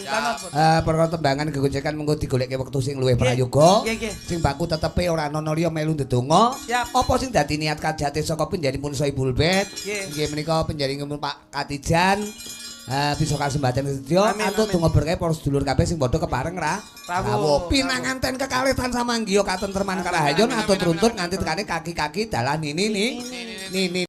Perkara tembangan gegojekan mengko digolekke wektu sing luwih prayoga. Sing baku tetepe ora ana liya melu ndedonga. Apa sing dadi niat kajate saka penjarinipun Soibul Bet? Nggih menika penjaringipun Pak Katijan. Bisa kasembadan sedya antut donga berkah para sedulur kabeh sing padha kepareng rawuh pinanganten kekalitan samanggiya katentreman karahayon atut runtut nganti tekane kaki-kaki dalan nini